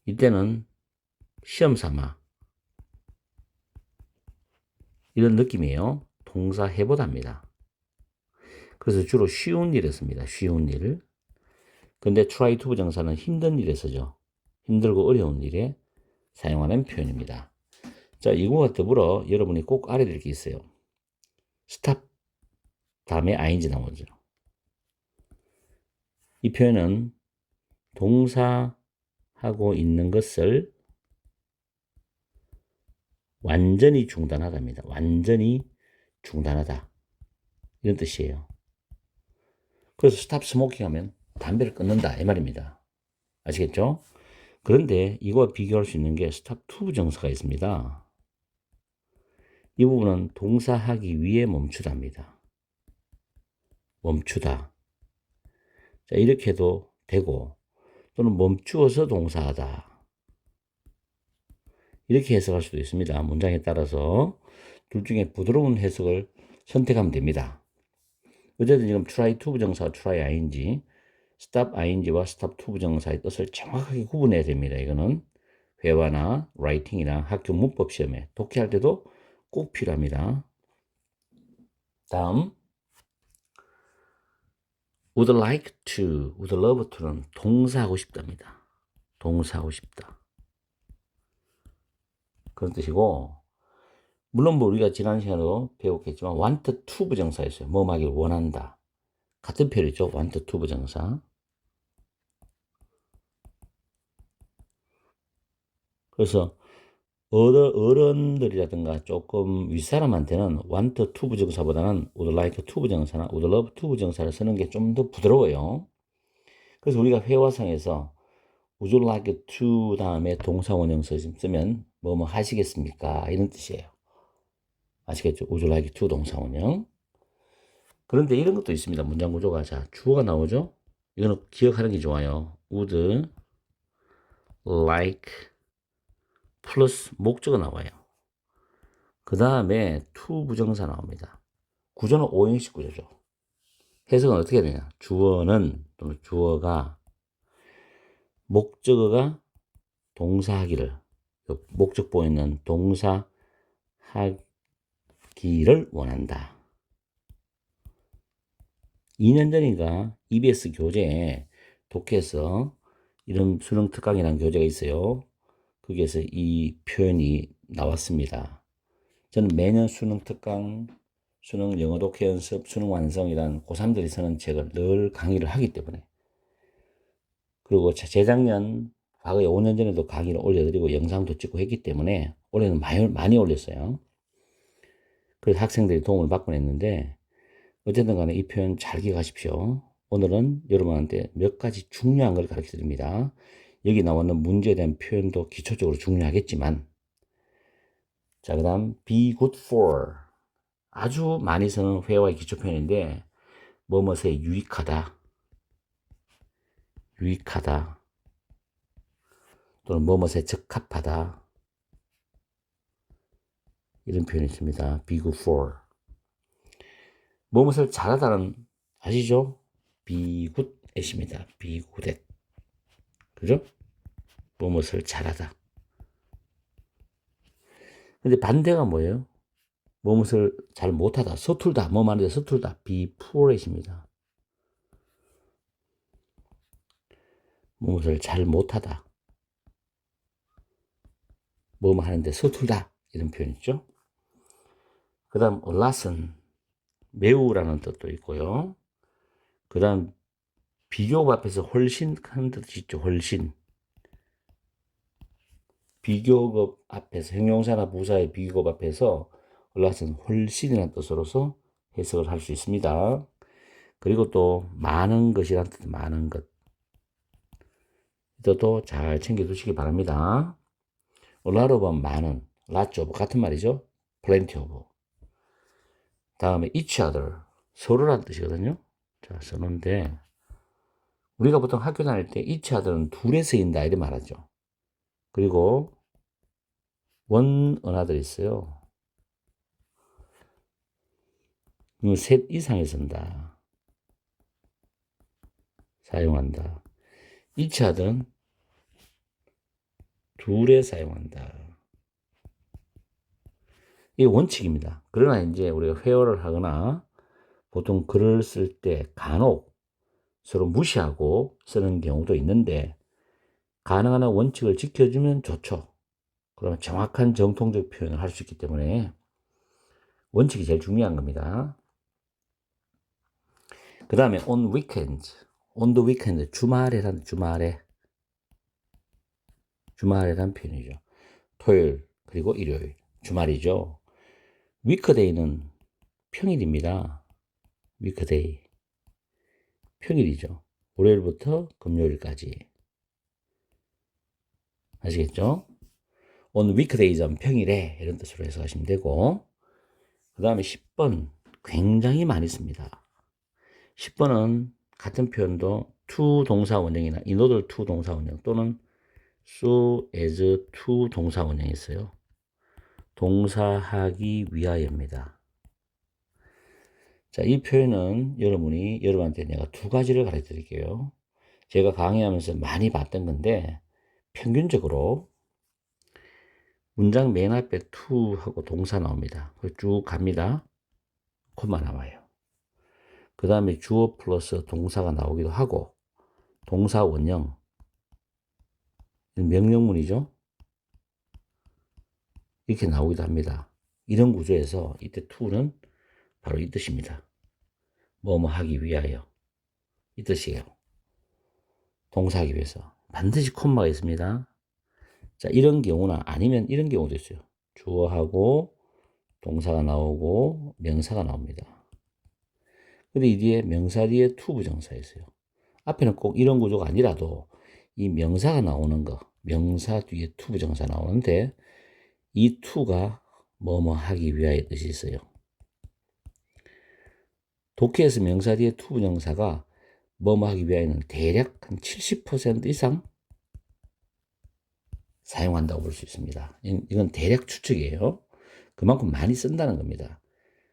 이때는 시험 삼아 이런 느낌이에요. 동사 해보다입니다. 그래서 주로 쉬운 일에 씁니다. 쉬운 일. 근데 try to 부정사는 힘든 일에 쓰죠. 힘들고 어려운 일에 사용하는 표현입니다. 자, 이거와 더불어 여러분이 꼭 알아야 될 게 있어요. stop 다음에 ing 나오죠. 이 표현은 동사하고 있는 것을 완전히 중단하다입니다. 완전히 중단하다. 이런 뜻이에요. 그래서 스탑 스모킹 하면 담배를 끊는다 이 말입니다. 아시겠죠? 그런데 이거와 비교할 수 있는 게 스탑 투 부정사가 있습니다. 이 부분은 동사하기 위해 멈추다입니다. 멈추다. 자, 이렇게 해도 되고 또는 멈추어서 동사하다. 이렇게 해석할 수도 있습니다. 문장에 따라서 둘 중에 부드러운 해석을 선택하면 됩니다. 어쨌든 지금 try to 부정사, try ing, stop ing와 stop to 부정사의 뜻을 정확하게 구분해야 됩니다. 이거는 회화나 라이팅이나 학교 문법 시험에 독해할 때도 꼭 필요합니다. 다음 would like to, would love to는 동사하고 싶답니다. 동사하고 싶다. 그런 뜻이고 물론 뭐 우리가 지난 시간에도 배웠겠지만 want to 부정사였어요. 뭐 하길 원한다. 같은 표현이죠. want to 부정사. 그래서 어른들이라든가 조금 윗사람한테는 want to 부정사보다는 would like to 부정사나 would love to 부정사를 쓰는 게 좀 더 부드러워요. 그래서 우리가 회화상에서 would you like to 다음에 동사 원형서 쓰면 뭐뭐 하시겠습니까? 이런 뜻이에요. 아시겠죠? would you like to 동사 원형. 그런데 이런 것도 있습니다. 문장 구조가. 자, 주어가 나오죠? 이거는 기억하는 게 좋아요. would like 플러스 목적어 나와요. 그 다음에 to 부정사 나옵니다. 구조는 오형식 구조죠. 해석은 어떻게 되냐? 주어는 또는 주어가 목적어가 동사하기를 목적 보이는 동사하기를 원한다. 2년 전인가 EBS 교재에 독해서 이런 수능 특강이라는 교재가 있어요. 거기에서 이 표현이 나왔습니다. 저는 매년 수능 특강, 수능 영어 독해 연습, 수능 완성이란 고3들이 쓰는 책을 늘 강의를 하기 때문에 그리고 재작년, 과거에 5년 전에도 강의를 올려드리고 영상도 찍고 했기 때문에 올해는 많이 올렸어요. 그래서 학생들이 도움을 받곤 했는데 어쨌든 간에 이 표현 잘 기억하십시오. 오늘은 여러분한테 몇 가지 중요한 걸 가르쳐 드립니다. 여기 나오는 문제에 대한 표현도 기초적으로 중요하겠지만 자, 그 다음 be good for 아주 많이 쓰는 회화의 기초 표현인데 뭐뭐에 유익하다 유익하다 또는 뭐뭐에 적합하다 이런 표현이 있습니다. be good for 뭐뭐를 잘하다는 아시죠? be good at입니다. be good at 그죠? 뭐뭐를 잘하다 근데 반대가 뭐예요? 무엇을 잘 못하다, 서툴다, 뭐 하는데 서툴다, be foolis입니다. 무엇을 잘 못하다, 뭐 하는데 서툴다, 이런 표현 있죠. 그 다음 lesson, 매우라는 뜻도 있고요. 그 다음 비교급 앞에서 훨씬 하는 뜻이 있죠. 훨씬. 비교급 앞에서, 형용사나 부사의 비교급 앞에서 lesson, 훨씬이라는 뜻으로서 해석을 할 수 있습니다. 그리고 또 많은 것이라는 뜻, 많은 것. 이것도 잘 챙겨두시기 바랍니다. lot of은 많은, lots of 같은 말이죠. plenty of. 다음에 each other, 서로라는 뜻이거든요. 자, 서로인데 우리가 보통 학교 다닐 때 each other는 둘에 쓰인다 이렇게 말하죠. 그리고 one another 있어요. 이거 셋 이상에 쓴다. 사용한다. each other는 둘에 사용한다. 이게 원칙입니다. 그러나 이제 우리가 회화를 하거나 보통 글을 쓸 때 간혹 서로 무시하고 쓰는 경우도 있는데 가능한 한 원칙을 지켜주면 좋죠. 그러면 정확한 정통적 표현을 할 수 있기 때문에 원칙이 제일 중요한 겁니다. 그 다음에 on weekends, on the weekend, 주말에란 표현이죠. 토요일 그리고 일요일, 주말이죠. weekday는 평일입니다. weekday, 평일이죠. 월요일부터 금요일까지. 아시겠죠? on weekdays은 평일에 이런 뜻으로 해석하시면 되고, 그 다음에 10번 굉장히 많이 씁니다. 10번은 같은 표현도 to 동사 원형이나 in order to 동사 원형 또는 so as to 동사 원형이 있어요. 동사하기 위하여입니다. 자, 이 표현은 여러분한테 내가 두 가지를 가르쳐 드릴게요. 제가 강의하면서 많이 봤던 건데 평균적으로 문장 맨 앞에 to 하고 동사 나옵니다. 쭉 갑니다. 콤마 나와요. 그 다음에 주어 플러스 동사가 나오기도 하고 동사 원형, 명령문이죠. 이렇게 나오기도 합니다. 이런 구조에서 이때 to는 바로 이 뜻입니다. 뭐뭐 하기 위하여, 이 뜻이에요. 동사하기 위해서 반드시 콤마가 있습니다. 자, 이런 경우나 아니면 이런 경우도 있어요. 주어하고 동사가 나오고 명사가 나옵니다. 근데 이 뒤에 명사 뒤에 to 부정사 있어요. 앞에는 꼭 이런 구조가 아니라도 이 명사가 나오는 거, 명사 뒤에 to 부정사 나오는데 이 to가 뭐뭐 하기 위하여 뜻이 있어요. 독해에서 명사 뒤에 to 부정사가 뭐뭐 하기 위하여는 대략 한 70% 이상 사용한다고 볼 수 있습니다. 이건 대략 추측이에요. 그만큼 많이 쓴다는 겁니다.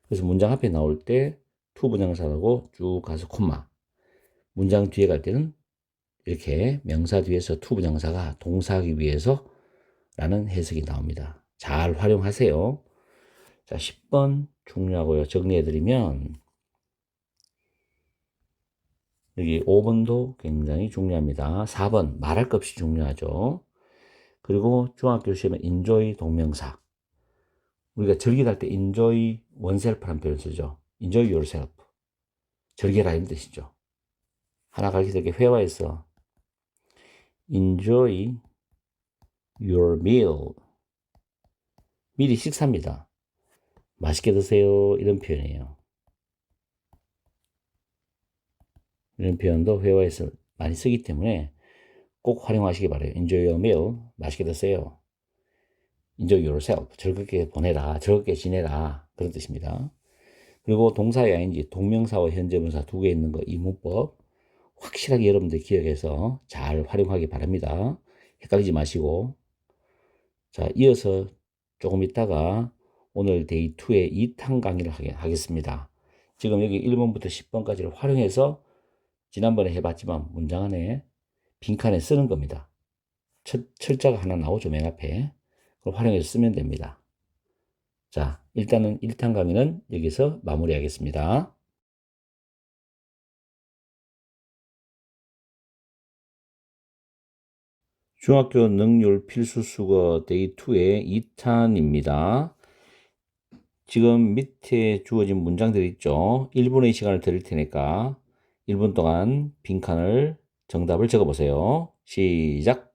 그래서 문장 앞에 나올 때 to 부정사라고 쭉 가서 콤마, 문장 뒤에 갈 때는 이렇게 명사 뒤에서 to 부정사가 동사하기 위해서 라는 해석이 나옵니다. 잘 활용하세요. 자, 10번 중요하고요. 정리해드리면 여기 5번도 굉장히 중요합니다. 4번 말할 것 없이 중요하죠. 그리고 중학교 시험에 enjoy 동명사. 우리가 즐기다 할 때 enjoy oneself라는 표현을 쓰죠. enjoy yourself. 즐겨라 이런 뜻이죠. 하나 가르쳐드릴게. 회화에서 enjoy your meal. meal이 식사입니다. 맛있게 드세요. 이런 표현이에요. 이런 표현도 회화에서 많이 쓰기 때문에 꼭 활용하시기 바라요. enjoy your meal. 맛있게 드세요. enjoy yourself. 즐겁게 보내라. 즐겁게 지내라. 그런 뜻입니다. 그리고 동사의 ing, 동명사와 현재분사 두 개 있는 거, 이 문법 확실하게 여러분들 기억해서 잘 활용하기 바랍니다. 헷갈리지 마시고. 자, 이어서 조금 있다가 오늘 데이 2의 2탄 강의를 하겠습니다. 지금 여기 1번부터 10번까지를 활용해서 지난번에 해봤지만 문장 안에 빈칸에 쓰는 겁니다. 철자가 하나 나오죠, 맨 앞에. 그걸 활용해서 쓰면 됩니다. 자, 일단은 1탄 강의는 여기서 마무리하겠습니다. 중학교 능률 필수 수거 데이 2의 2탄입니다. 지금 밑에 주어진 문장들 있죠? 1분의 시간을 드릴 테니까 1분 동안 빈칸을 정답을 적어 보세요. 시작.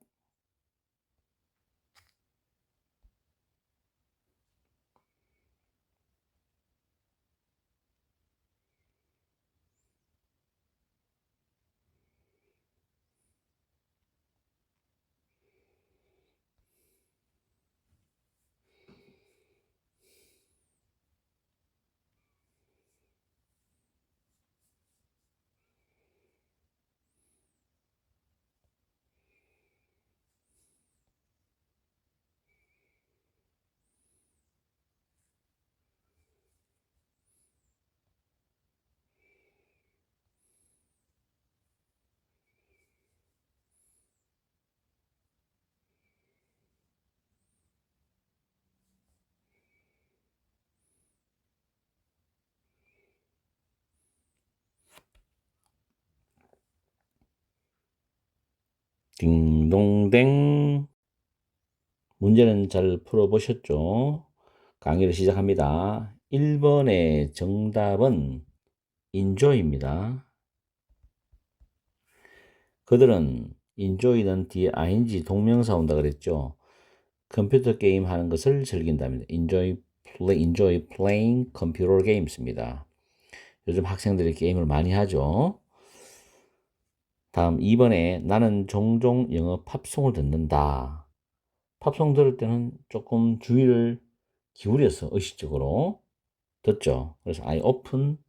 딩동댕. 문제는 잘 풀어보셨죠? 강의를 시작합니다. 1번의 정답은 enjoy입니다. 그들은 enjoy는 뒤에 ing 동명사 온다 그랬죠? 컴퓨터 게임 하는 것을 즐긴답니다. enjoy playing computer games입니다. 요즘 학생들이 게임을 많이 하죠. 다음 2번에 나는 종종 영어 팝송을 듣는다. 팝송 들을 때는 조금 주의를 기울여서 의식적으로 듣죠. 그래서 I often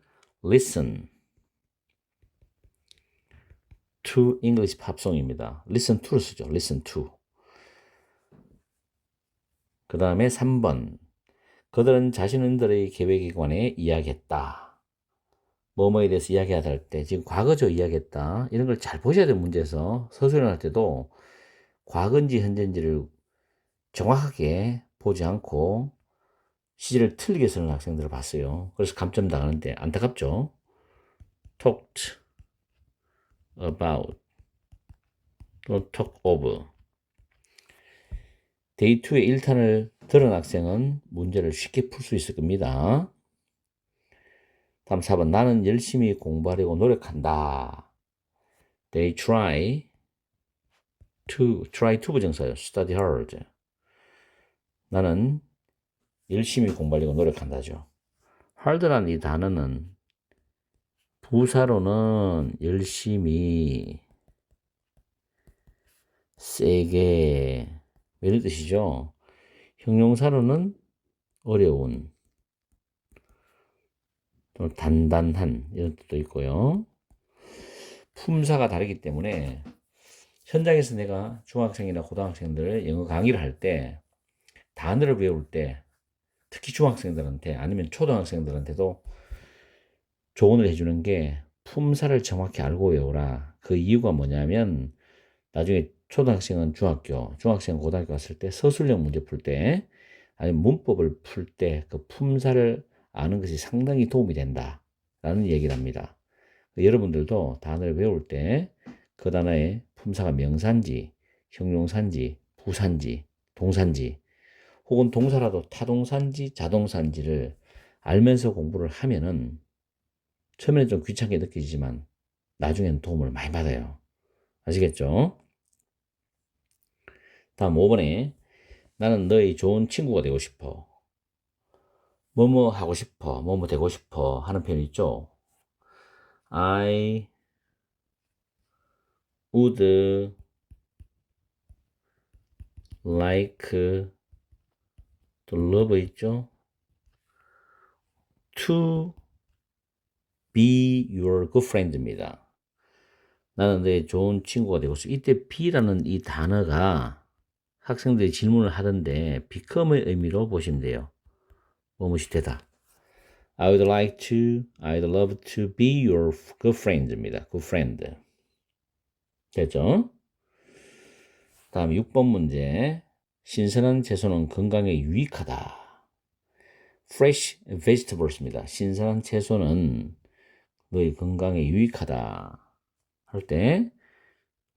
listen to English 팝송입니다. listen to를 쓰죠. listen to. 그 다음에 3번. 그들은 자신들의 계획에 관해 이야기했다. 뭐뭐에 대해서 이야기하다 할 때, 지금 과거죠, 이야기했다. 이런 걸 잘 보셔야 돼요, 문제에서. 서술형할 때도 과거인지 현재인지를 정확하게 보지 않고 시제를 틀리게 쓰는 학생들을 봤어요. 그래서 감점 당하는데 안타깝죠. talked about, 또 talk of. 데이 2의 1탄을 들은 학생은 문제를 쉽게 풀 수 있을 겁니다. 다음 4번. 나는 열심히 공부하려고 노력한다. They try to 부정사예요. study hard. 나는 열심히 공부하려고 노력한다죠. hard라는 이 단어는 부사로는 열심히, 세게, 이런 뜻이죠. 형용사로는 어려운, 또는 단단한, 이런 뜻도 있고요. 품사가 다르기 때문에 현장에서 내가 중학생이나 고등학생들 영어 강의를 할 때 단어를 배울 때 특히 중학생들한테 아니면 초등학생들한테도 조언을 해주는 게 품사를 정확히 알고 외우라. 그 이유가 뭐냐면 나중에 초등학생은 중학생은 고등학교 갔을 때 서술형 문제 풀 때 아니면 문법을 풀 때 그 품사를 아는 것이 상당히 도움이 된다라는 얘기를 합니다. 여러분들도 단어를 배울 때 그 단어의 품사가 명사인지, 형용사인지, 부사인지, 동사인지, 혹은 동사라도 타동사인지, 자동사인지를 알면서 공부를 하면은 처음에는 좀 귀찮게 느껴지지만 나중에는 도움을 많이 받아요. 아시겠죠? 다음 5번에 나는 너의 좋은 친구가 되고 싶어. 뭐뭐 하고 싶어, 뭐뭐 되고 싶어 하는 표현 있죠? I would like 또 love 있죠? to be your good friend입니다. 나는 내 좋은 친구가 되고 싶어. 이때 be라는 이 단어가 학생들이 질문을 하던데 become의 의미로 보시면 돼요. 뭐뭐이 되다. I'd love to be your good friend입니다. good friend. 됐죠? 다음 6번 문제. 신선한 채소는 건강에 유익하다. fresh vegetables입니다. 신선한 채소는 너희 건강에 유익하다 할 때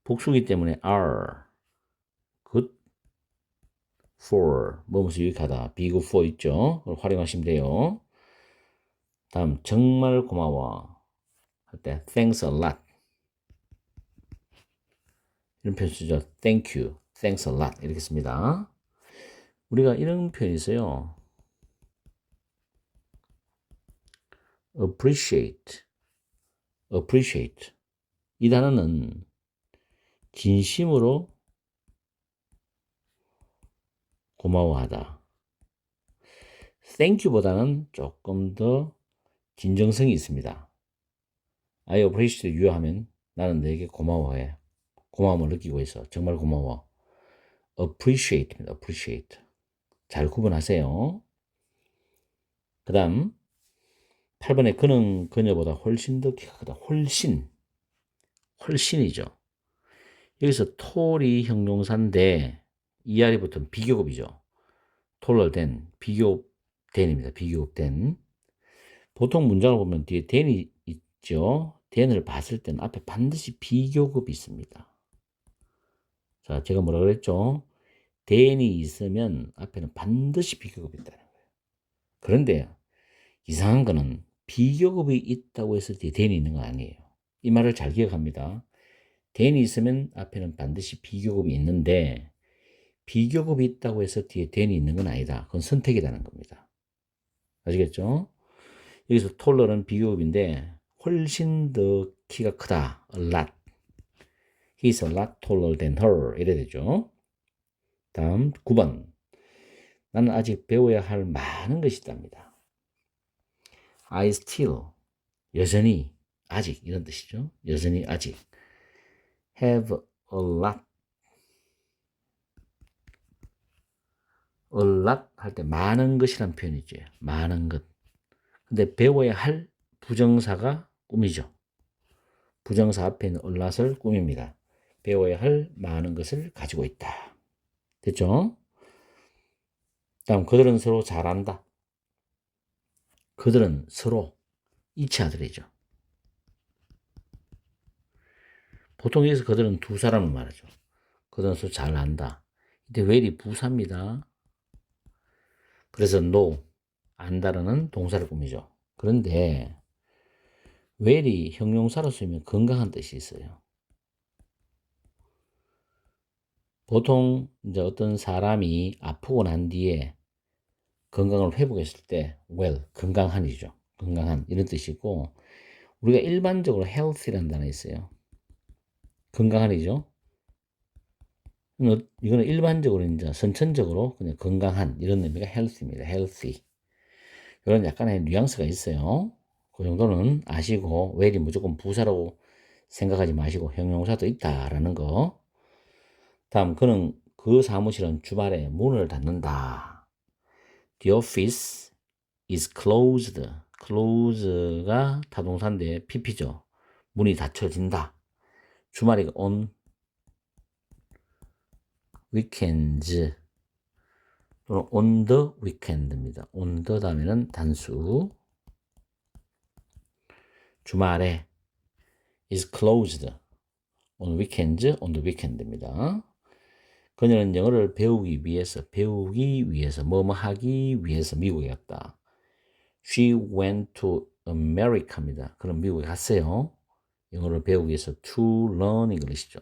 복수기 때문에 are good for 뭐뭐서 유익하다 be good for 있죠. 그걸 활용하시면 돼요. 다음 정말 고마워 할 때 thanks a lot 이런 표현 쓰죠. thank you, thanks a lot 이렇게 씁니다. 우리가 이런 표현이 있어요. appreciate 이 단어는 진심으로 고마워하다. thank you보다는 조금 더 진정성이 있습니다. I appreciate you 하면 나는 너에게 고마워해. 고마움을 느끼고 있어. 정말 고마워. appreciate입니다. appreciate. 잘 구분하세요. 그 다음 8번에 그는 그녀보다 훨씬 더 키가 크다. 훨씬이죠. 여기서 톨이 형용사인데 이 아래 붙은 비교급이죠. taller than, 비교급 than입니다. 비교급 than. 보통 문장을 보면 뒤에 than이 있죠. than을 봤을 때는 앞에 반드시 비교급이 있습니다. 자, 제가 뭐라 그랬죠? than이 있으면 앞에는 반드시 비교급이 있다는 거예요. 그런데 이상한 거는 비교급이 있다고 해서 뒤에 than이 있는 거 아니에요. 이 말을 잘 기억합니다. than이 있으면 앞에는 반드시 비교급이 있는데 비교급이 있다고 해서 뒤에 than이 있는 건 아니다. 그건 선택이라는 겁니다. 아시겠죠? 여기서 톨러는 비교급인데 훨씬 더 키가 크다. a lot. He's a lot taller than her. 이래 되죠. 다음 9번. 나는 아직 배워야 할 많은 것이 있답니다. I still. 여전히. 아직. 이런 뜻이죠. 여전히 아직. have a lot. a lot 할 때 많은 것이란 표현이죠. 많은 것. 근데 배워야 할 부정사가 꾸미죠. 부정사 앞에 있는 a lot을 꾸밉니다. 배워야 할 많은 것을 가지고 있다. 됐죠? 다음 그들은 서로 잘 안다. 그들은 서로 이치 아들이죠. 보통 여기서 그들은 두 사람을 말하죠. 그들은 서로 잘 안다. 이때 well이 부사입니다. 그래서 know, 안다라는 동사를 꾸미죠. 그런데 well이 형용사로 쓰면 건강한 뜻이 있어요. 보통 이제 어떤 사람이 아프고 난 뒤에 건강을 회복했을 때 well, 건강한이죠. 건강한 이런 뜻이고 우리가 일반적으로 healthy라는 단어 있어요. 건강한이죠. 이거는 일반적으로 이제 선천적으로 그냥 건강한 이런 의미가 healthy입니다. healthy. 이런 약간의 뉘앙스가 있어요. 그 정도는 아시고 well이 무조건 부사라고 생각하지 마시고 형용사도 있다라는 거. 다음 그는 그 사무실은 주말에 문을 닫는다. The office is closed. close가 타동사인데 pp죠. 문이 닫혀진다. 주말이 on weekends 또는 on the weekend입니다. on the 다음에는 단수. 주말에 is closed on weekends, on the weekend입니다. 그녀는 영어를 배우기 위해서, 뭐뭐 하기 위해서 미국에 갔다. She went to America입니다. 그럼 미국에 갔어요. 영어를 배우기 위해서 to learn English죠.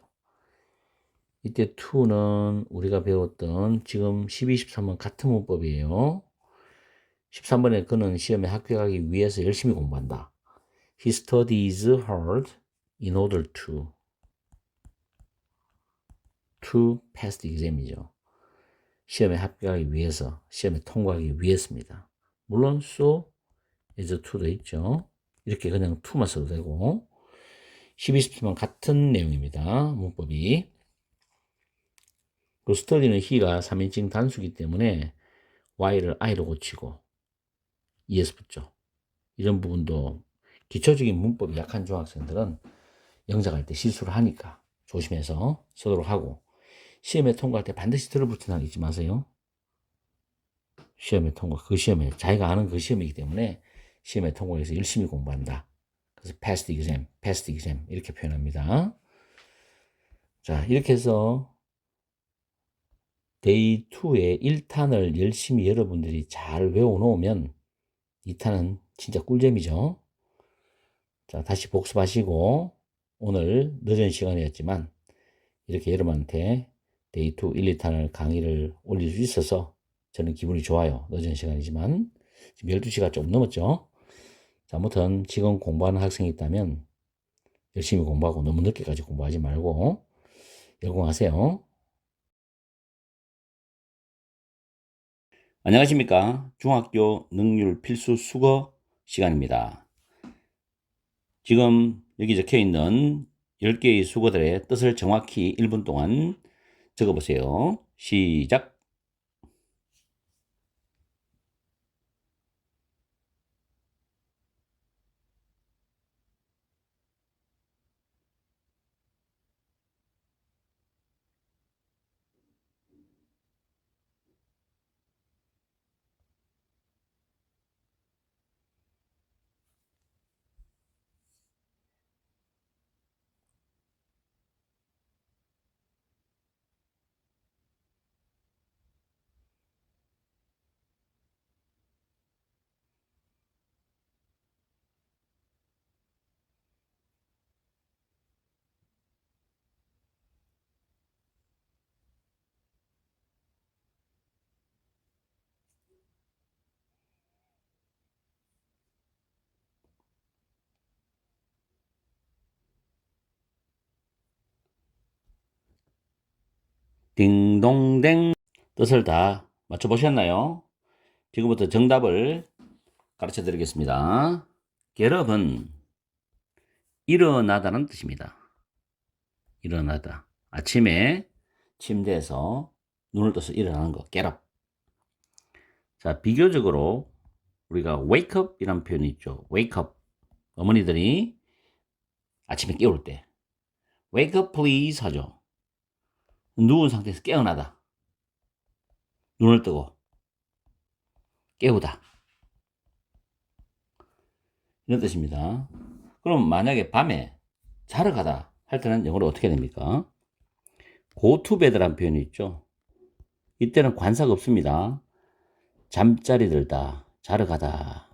이때 to는 우리가 배웠던 지금 12, 13번 같은 문법이에요. 13번에 그는 시험에 합격하기 위해서 열심히 공부한다. He studies hard in order to pass the exam이죠. 시험에 합격하기 위해서, 시험에 통과하기 위해서입니다. 물론 so is to도 있죠. 이렇게 그냥 to만 써도 되고 12, 17번 같은 내용입니다. 문법이. 그 study는 he가 3인칭 단수기 때문에 y를 i로 고치고 es 붙죠. 이런 부분도 기초적인 문법이 약한 중학생들은 영작할 때 실수를 하니까 조심해서 쓰도록 하고 시험에 통과할 때 반드시 들어붙이는 거 잊지 마세요. 시험에 통과, 그 시험에, 자기가 아는 그 시험이기 때문에 시험에 통과해서 열심히 공부한다. 그래서 pass the exam, pass the exam 이렇게 표현합니다. 자, 이렇게 해서 데이 2의 1탄을 열심히 여러분들이 잘 외워놓으면 2탄은 진짜 꿀잼이죠. 자, 다시 복습하시고 오늘 늦은 시간이었지만 이렇게 여러분한테 데이 2 1, 2탄을 강의를 올릴 수 있어서 저는 기분이 좋아요. 늦은 시간이지만 지금 12시가 좀 넘었죠. 자, 아무튼 지금 공부하는 학생이 있다면 열심히 공부하고 너무 늦게까지 공부하지 말고 열공하세요. 안녕하십니까. 중학교 능률 필수 수거 시간입니다. 지금 여기 적혀 있는 10개의 수거들의 뜻을 정확히 1분 동안 적어보세요. 시작. 딩동댕. 뜻을 다 맞춰보셨나요? 지금부터 정답을 가르쳐 드리겠습니다. Get up은 일어나다는 뜻입니다. 일어나다. 아침에 침대에서 눈을 떠서 일어나는 거. Get up. 자, 비교적으로 우리가 wake up 이라는 표현이 있죠. wake up. 어머니들이 아침에 깨울 때 wake up please 하죠. 누운 상태에서 깨어나다. 눈을 뜨고 깨우다. 이런 뜻입니다. 그럼 만약에 밤에 자러 가다 할 때는 영어로 어떻게 됩니까? go to bed라는 표현이 있죠. 이때는 관사가 없습니다. 잠자리 들다, 자러 가다,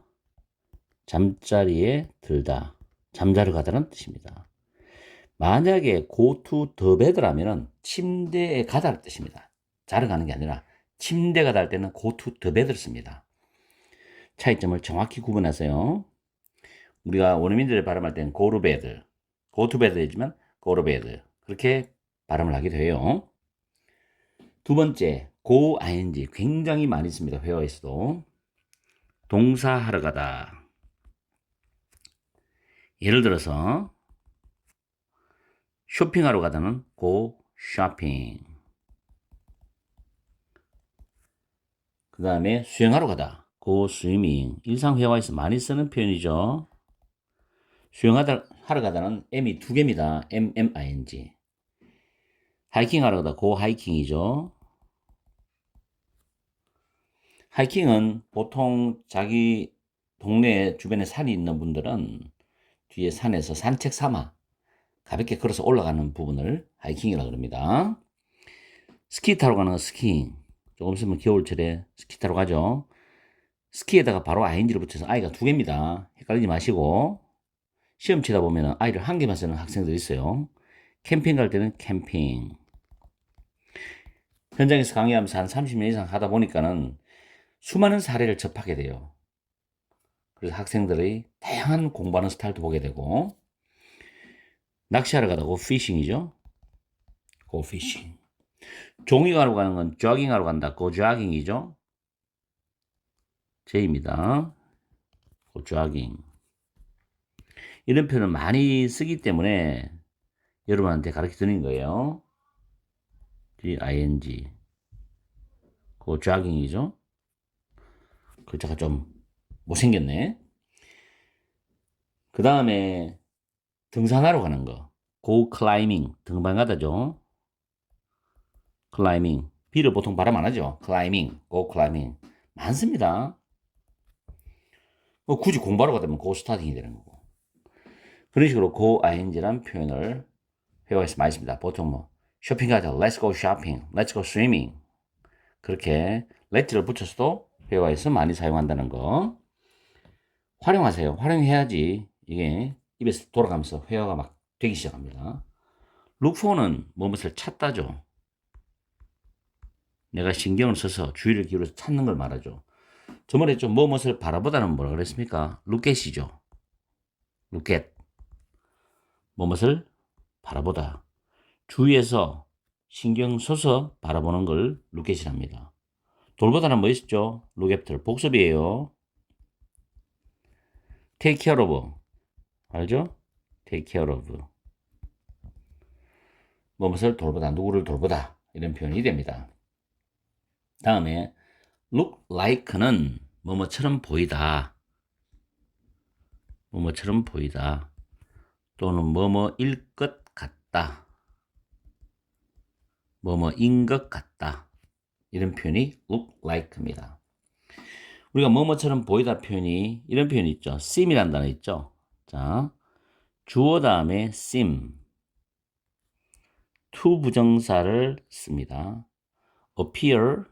잠자리에 들다, 잠자러 가다는 뜻입니다. 만약에 go to the bed라면 침대에 가다는 뜻입니다. 자러 가는 게 아니라 침대 가다 할 때는 go to the bed를 씁니다. 차이점을 정확히 구분하세요. 우리가 원어민들의 발음할 때는 go to bed, go to bed이지만 go to bed 그렇게 발음을 하기도 해요. 두 번째, go ing 굉장히 많이 씁니다. 회화에서도. 동사 하러 가다. 예를 들어서 쇼핑하러 가다는 go shopping. 그 다음에 수영하러 가다 go swimming. 일상 회화에서 많이 쓰는 표현이죠. 수영하러 가다는 M이 두 개입니다. MMING. 하이킹하러 가다 go hiking이죠. 하이킹은 보통 자기 동네 주변에 산이 있는 분들은 뒤에 산에서 산책 삼아 가볍게 걸어서 올라가는 부분을 하이킹이라고 합니다. 스키 타러 가는 건 스키잉. 조금 있으면 겨울철에 스키 타러 가죠. 스키에다가 바로 ing를 붙여서 i가 두 개입니다. 헷갈리지 마시고 시험 치다 보면 i를 한 개만 쓰는 학생들이 있어요. 캠핑 갈 때는 캠핑. 현장에서 강의하면서 한 30년 이상 하다 보니까는 수많은 사례를 접하게 돼요. 그래서 학생들의 다양한 공부하는 스타일도 보게 되고 낚시하러 가다 go fishing이죠. go fishing. 종이하러 가는 건 jogging하러 간다. go jogging이죠. J입니다. go jogging. 이런 표현을 많이 쓰기 때문에 여러분한테 가르쳐 드리는 거예요. G-I-N-G. go jogging이죠. 글자가 좀 못생겼네. 그 다음에 등산하러 가는 거. go climbing. 등반가다죠. climbing. B를 보통 발음 안 하죠. climbing. go climbing. 많습니다. 뭐 굳이 공부하러 가다 보면 go starting이 되는 거고. 그런 식으로 go ing라는 표현을 회화에서 많이 씁니다. 보통 뭐 쇼핑하자, let's go shopping, let's go swimming. 그렇게 let를 붙여서도 회화에서 많이 사용한다는 거 활용하세요. 활용해야지 이게 입에서 돌아가면서 회화가 막 되기 시작합니다. look for는 무엇을 찾다죠. 내가 신경을 써서 주의를 기울여서 찾는 걸 말하죠. 저번에 좀 무엇을 바라보다는 뭐라 그랬습니까? look at이죠. look at. 무엇을 바라보다. 주위에서 신경 써서 바라보는 걸 look at이랍니다. 돌보다는 뭐 있었죠? look after. 복습이에요. take care of. 알죠? take care of. 무엇을 돌보다, 누구를 돌보다. 이런 표현이 됩니다. 다음에 look like는 뭐뭐처럼 보이다. 뭐뭐처럼 보이다. 또는 뭐뭐일 것 같다. 뭐뭐인 것 같다. 이런 표현이 look like입니다. 우리가 뭐뭐처럼 보이다 표현이 이런 표현이 있죠. seem이라는 단어 있죠. 자, 주어 다음에 seem. to 부정사를 씁니다. appear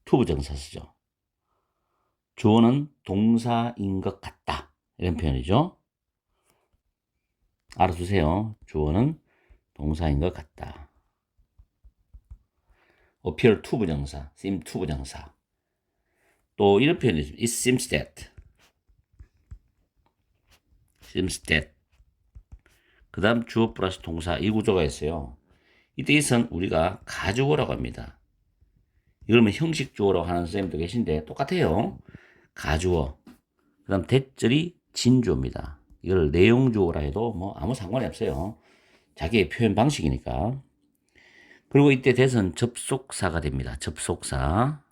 to 부정사 쓰죠. 주어는 동사인 것 같다. 이런 표현이죠. 알아두세요. 주어는 동사인 것 같다. appear to 부정사, seem to 부정사. 또 이런 표현이 있습니다. It seems that. seems that. 그 다음 주어 플러스 동사 이 구조가 있어요. 이때 it은 우리가 가주어라고 합니다. 이러면 형식 주어라고 하는 선생님도 계신데 똑같아요. 가주어. 그 다음 대절이 진주어입니다. 이걸 내용 주어라 해도 뭐 아무 상관이 없어요. 자기의 표현 방식이니까. 그리고 이때 대선 접속사가 됩니다. 접속사.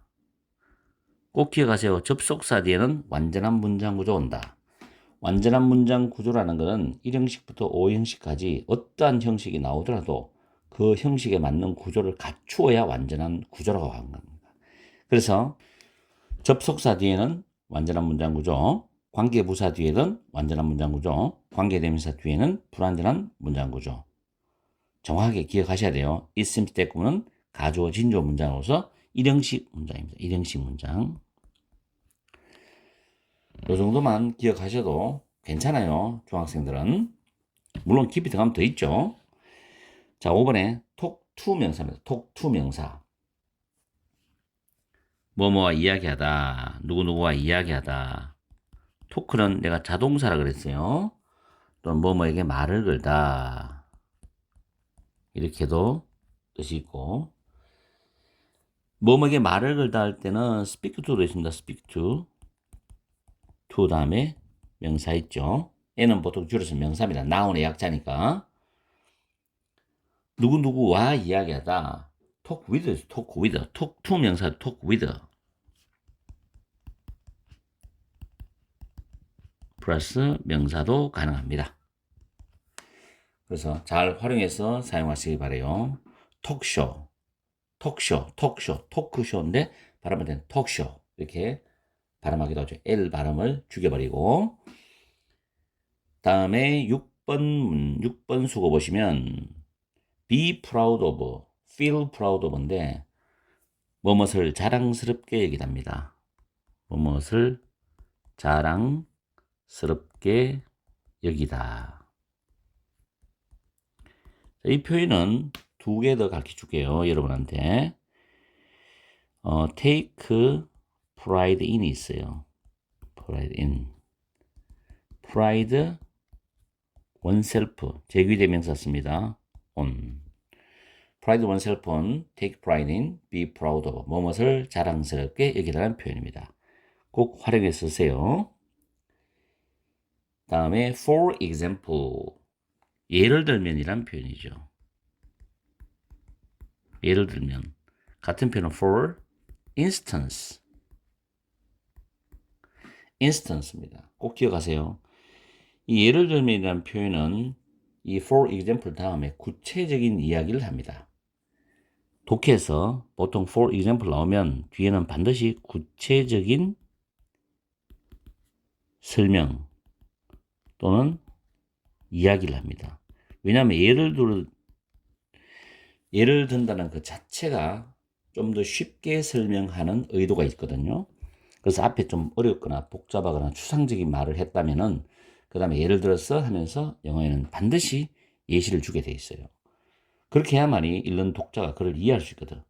꼭 기억하세요. 접속사 뒤에는 완전한 문장 구조 온다. 완전한 문장 구조라는 것은 1형식부터 5형식까지 어떠한 형식이 나오더라도 그 형식에 맞는 구조를 갖추어야 완전한 구조라고 하는 겁니다. 그래서 접속사 뒤에는 완전한 문장 구조, 관계부사 뒤에는 완전한 문장 구조, 관계대명사 뒤에는 불완전한 문장 구조. 정확하게 기억하셔야 돼요. It seems that는 가주어 진주어 문장으로서 1형식 문장입니다. 1형식 문장. 이 정도만 기억하셔도 괜찮아요. 중학생들은. 물론 깊이 들어가면 더 있죠. 자, 5번에 talk to 명사입니다. talk to 명사. 뭐뭐와 이야기하다. 누구누구와 이야기하다. 토크는 내가 자동사라 그랬어요. 또는 뭐뭐에게 말을 걸다. 이렇게도 뜻이 있고. 뭐뭐에게 말을 걸다 할 때는 speak to도 있습니다. speak to. to 다음에 명사 있죠. 얘는 보통 줄여서 명사입니다. noun의 약자니까. 누구누구와 이야기하다. talk with, talk with. talk to 명사 talk with. 플러스 명사도 가능합니다. 그래서 잘 활용해서 사용하시기 바라요. 톡쇼, 톡쇼, 톡쇼, 토크쇼인데 발음할 때는 톡쇼 이렇게 발음하기도 하죠. L 발음을 죽여버리고. 다음에 6번 수고 보시면 be proud of, feel proud of인데 뭐뭇을 자랑스럽게 얘기합니다. 뭐뭇을 자랑스럽게 여기다. 이 표현은 두 개 더 가르쳐 줄게요. 여러분한테. take pride in이 있어요. pride in. pride oneself. 제귀대명사 씁니다. on. pride oneself on, take pride in, be proud of. 뭐뭇을 자랑스럽게 여기라는 표현입니다. 꼭 활용해서 쓰세요. 다음에 for example. 예를 들면이란 표현이죠. 예를 들면 같은 표현은 for instance. instance입니다. 꼭 기억하세요. 이 예를 들면이라는 표현은 이 for example 다음에 구체적인 이야기를 합니다. 독해에서 보통 for example 나오면 뒤에는 반드시 구체적인 설명 또는 이야기를 합니다. 왜냐하면 예를 든다는 그 자체가 좀 더 쉽게 설명하는 의도가 있거든요. 그래서 앞에 좀 어렵거나 복잡하거나 추상적인 말을 했다면은 그 다음에 예를 들어서 하면서 영어에는 반드시 예시를 주게 돼 있어요. 그렇게 해야만이 읽는 독자가 그를 이해할 수 있거든.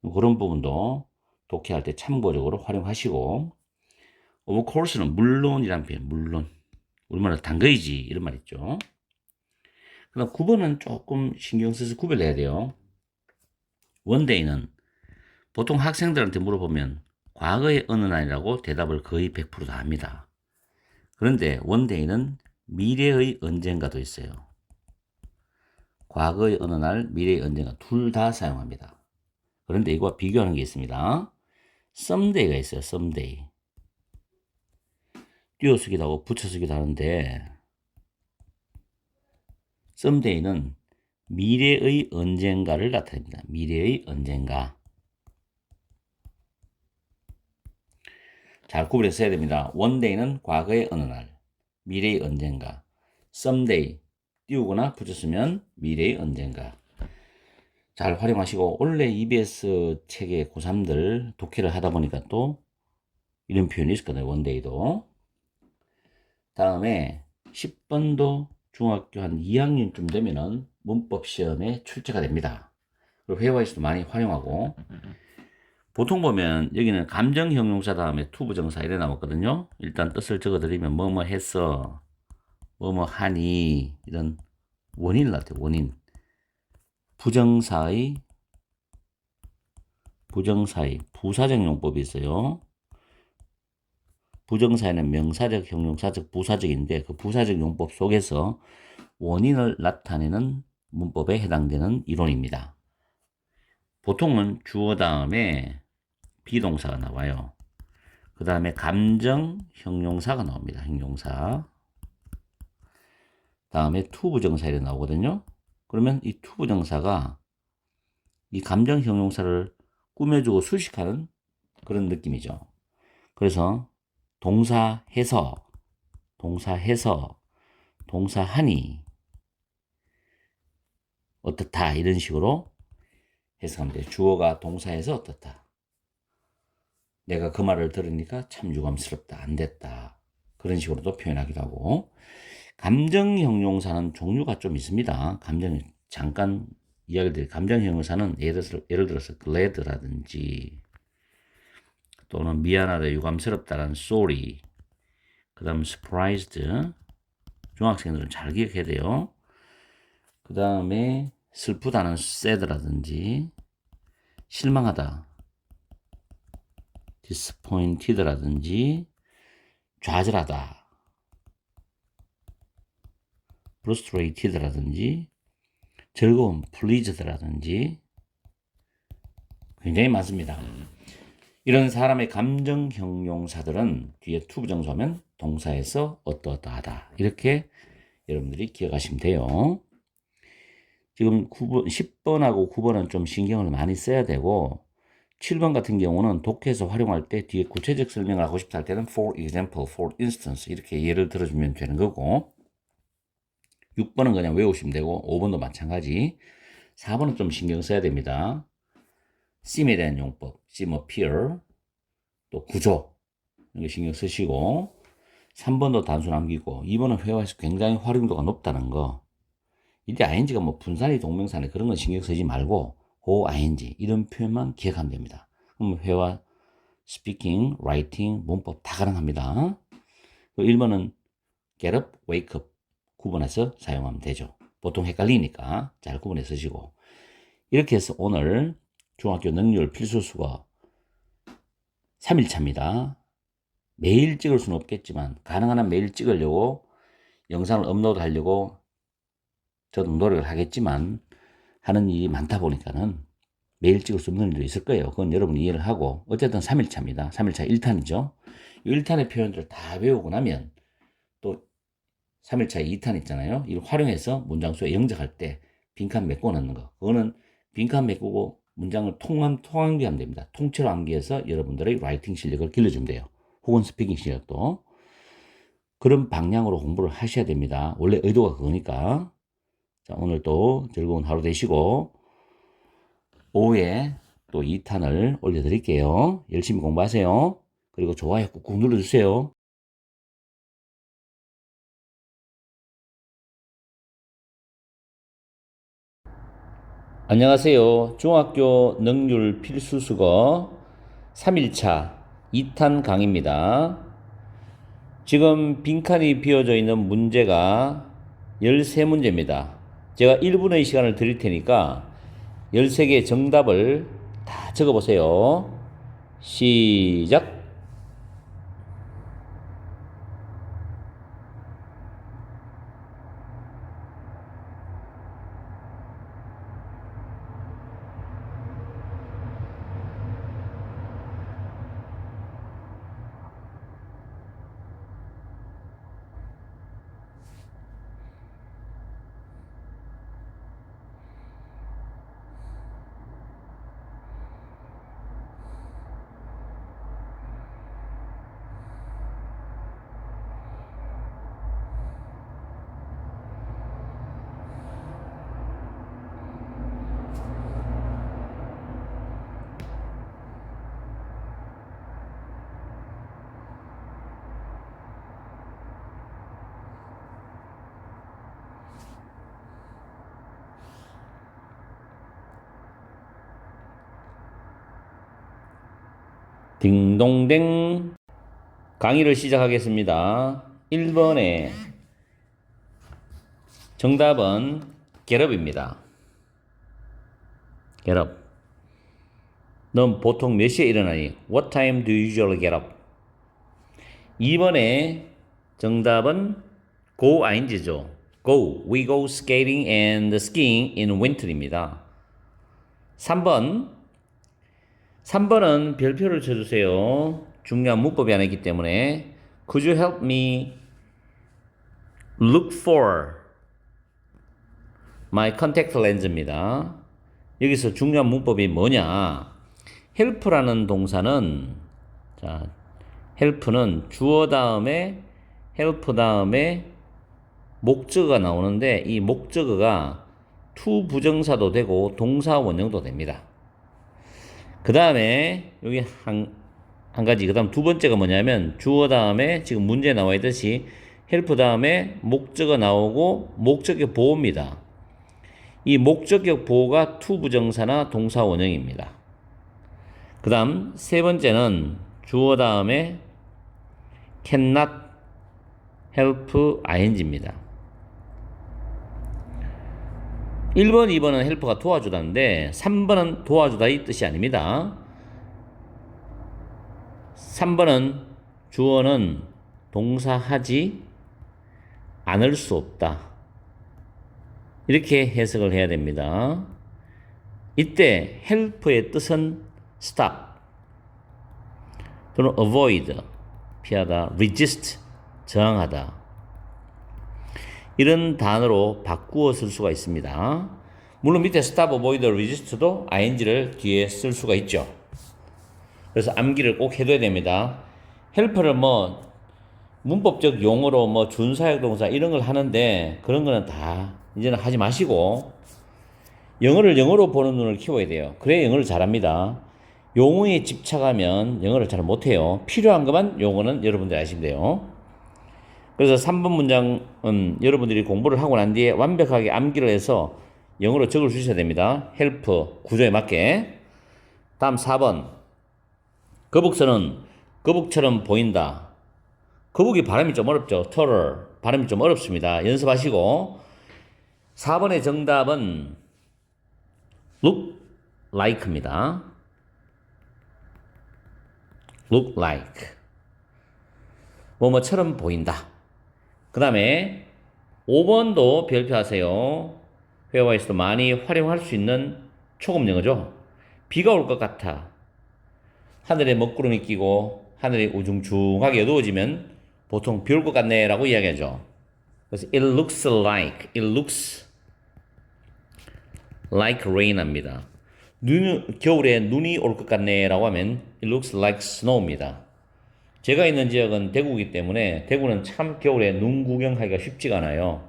그런 부분도 독해할 때 참고적으로 활용하시고, of course는 물론이란 표현, 물론. 우리말로 당거이지 이런 말 있죠. 그다음 9번은 조금 신경 써서 구별해야 돼요. 원데이는 보통 학생들한테 물어보면 과거의 어느 날이라고 대답을 거의 100%다 합니다. 그런데 원데이는 미래의 언젠가도 있어요. 과거의 어느 날, 미래의 언젠가 둘 다 사용합니다. 그런데 이거와 비교하는 게 있습니다. 썸데이가 있어요. 썸데이. 띄어쓰기도 하고 붙여쓰기도 하는데 썸데이는 미래의 언젠가를 나타냅니다. 미래의 언젠가. 잘 구분해서 써야 됩니다. 원데이는 과거의 어느 날, 미래의 언젠가. someday 띄우거나 붙였으면 미래의 언젠가. 잘 활용하시고 원래 EBS 책의 고3들 독해를 하다 보니까 또 이런 표현이 있었거든요. 원데이도. 다음에 10번도 중학교 한 2학년쯤 되면은 문법 시험에 출제가 됩니다. 그리고 회화에서도 많이 활용하고 보통 보면 여기는 감정 형용사 다음에 투부정사 이래 나왔거든요. 일단 뜻을 적어드리면 뭐뭐 했어, 뭐뭐 하니 이런 원인을 나타내요. 원인. 부정사의 부사적 용법이 있어요. 부정사에는 명사적, 형용사적, 부사적인데 그 부사적 용법 속에서 원인을 나타내는 문법에 해당되는 이론입니다. 보통은 주어 다음에 비동사가 나와요. 그 다음에 감정 형용사가 나옵니다. 형용사. 다음에 투부정사 이렇게 나오거든요. 그러면 이 투부정사가 이 감정 형용사를 꾸며주고 수식하는 그런 느낌이죠. 그래서 동사해서, 동사하니 어떻다 이런 식으로 해석하면 돼요. 주어가 동사해서 어떻다. 내가 그 말을 들으니까 참 유감스럽다. 안 됐다. 그런 식으로도 표현하기도 하고. 감정 형용사는 종류가 좀 있습니다. 잠깐 이야기 드릴 감정 형용사는 예를 들어서 glad라든지 또는 미안하다, 유감스럽다라는 sorry, 그 다음 surprised, 중학생들은 잘 기억해야 돼요. 그 다음에 슬프다는 sad라든지 실망하다, disappointed라든지 좌절하다, frustrated라든지 즐거움, pleased라든지 굉장히 많습니다. 이런 사람의 감정 형용사들은 뒤에 투부정사면 동사에서 어떠어떠하다 이렇게 여러분들이 기억하시면 돼요. 지금 10번하고 9번은 좀 신경을 많이 써야 되고 7번 같은 경우는 독해에서 활용할 때 뒤에 구체적 설명을 하고 싶다 할 때는 for example, for instance 이렇게 예를 들어주면 되는 거고 6번은 그냥 외우시면 되고 5번도 마찬가지 4번은 좀 신경 써야 됩니다. seem에 대한 용법, seem, appear 또 구조 이거 신경 쓰시고 3번도 단수 남기고 2번은 회화에서 굉장히 활용도가 높다는 거 이때 ing가 뭐 분사니 동명사니 그런 건 신경 쓰지 말고 고 ing 이런 표현만 기억하면 됩니다. 그럼 회화, speaking, writing, 문법 다 가능합니다. 1번은 get up, wake up 구분해서 사용하면 되죠. 보통 헷갈리니까 잘 구분해서 쓰시고 이렇게 해서 오늘 중학교 능률 필수수거 3일차입니다. 매일 찍을 수는 없겠지만 가능한 한 매일 찍으려고 영상을 업로드 하려고 저도 노력을 하겠지만 하는 일이 많다 보니까는 매일 찍을 수 없는 일도 있을 거예요. 그건 여러분이 이해를 하고 어쨌든 3일차입니다. 3일차 1탄이죠. 1탄의 표현들을 다 외우고 나면 또 3일차 2탄 있잖아요. 이걸 활용해서 문장 수에 영작할 때 빈칸 메꿔 넣는 거. 그거는 빈칸 메꾸고 문장을 통암기하면 됩니다. 통째로 암기해서 여러분들의 라이팅 실력을 길러주면 돼요. 혹은 스피킹 실력도. 그런 방향으로 공부를 하셔야 됩니다. 원래 의도가 그거니까. 자, 오늘 또 즐거운 하루 되시고, 오후에 또 2탄을 올려드릴게요. 열심히 공부하세요. 그리고 좋아요 꾹꾹 눌러주세요. 안녕하세요. 중학교 능률 필수수거 3일차 2탄 강의입니다. 지금 빈칸이 비어져 있는 문제가 13문제입니다. 제가 1분의 시간을 드릴 테니까 13개의 정답을 다 적어보세요. 시작! 딩동댕. 강의를 시작하겠습니다. 1번에 정답은 getup입니다. get up. 넌 보통 몇 시에 일어나니? What time do you usually get up? 2번에 정답은 go ing죠. go. We go skating and skiing in winter입니다. 3번은 별표를 쳐주세요. 중요한 문법이 하나 있기 때문에 Could you help me look for my contact lens입니다. 여기서 중요한 문법이 뭐냐? help라는 동사는 자, help는 주어 다음에 help 다음에 목적어가 나오는데 이 목적어가 to 부정사도 되고 동사 원형도 됩니다. 그 다음에 여기 한 가지, 그 다음 두 번째가 뭐냐면 주어 다음에 지금 문제에 나와 있듯이 help 다음에 목적어 나오고 목적격 보호입니다. 이 목적격 보호가 to 부정사나 동사 원형입니다. 그 다음 세 번째는 주어 다음에 cannot help ing입니다. 1번, 2번은 헬퍼가 도와주다인데 3번은 도와주다 이 뜻이 아닙니다. 3번은 주어는 동사하지 않을 수 없다. 이렇게 해석을 해야 됩니다. 이때 help의 뜻은 stop 또는 avoid, 피하다, resist, 저항하다. 이런 단어로 바꾸어 쓸 수가 있습니다. 물론 밑에 stop, avoid, resist도 ing를 뒤에 쓸 수가 있죠. 그래서 암기를 꼭 해둬야 됩니다. help를 문법적 용어로 준사역 동사 이런 걸 하는데 그런 거는 다 이제는 하지 마시고 영어를 영어로 보는 눈을 키워야 돼요. 그래야 영어를 잘합니다. 용어에 집착하면 영어를 잘 못해요. 필요한 것만 용어는 여러분들이 아시면 돼요. 그래서 3번 문장은 여러분들이 공부를 하고 난 뒤에 완벽하게 암기를 해서 영어로 적을 주셔야 됩니다. help 구조에 맞게. 다음 4번. 거북선은 거북처럼 보인다. 거북이 발음이 좀 어렵죠. taller. 발음이 좀 어렵습니다. 연습하시고. 4번의 정답은 look like입니다. look like. 뭐뭐처럼 보인다. 그 다음에 5번도 별표하세요. 회화에서도 많이 활용할 수 있는 초급 영어죠. 비가 올 것 같아. 하늘에 먹구름이 끼고 하늘이 우중충하게 어두워지면 보통 비 올 것 같네 라고 이야기하죠. 그래서 it looks like rain 합니다. 겨울에 눈이 올 것 같네 라고 하면 it looks like snow입니다. 제가 있는 지역은 대구이기 때문에 대구는 참 겨울에 눈 구경하기가 쉽지가 않아요.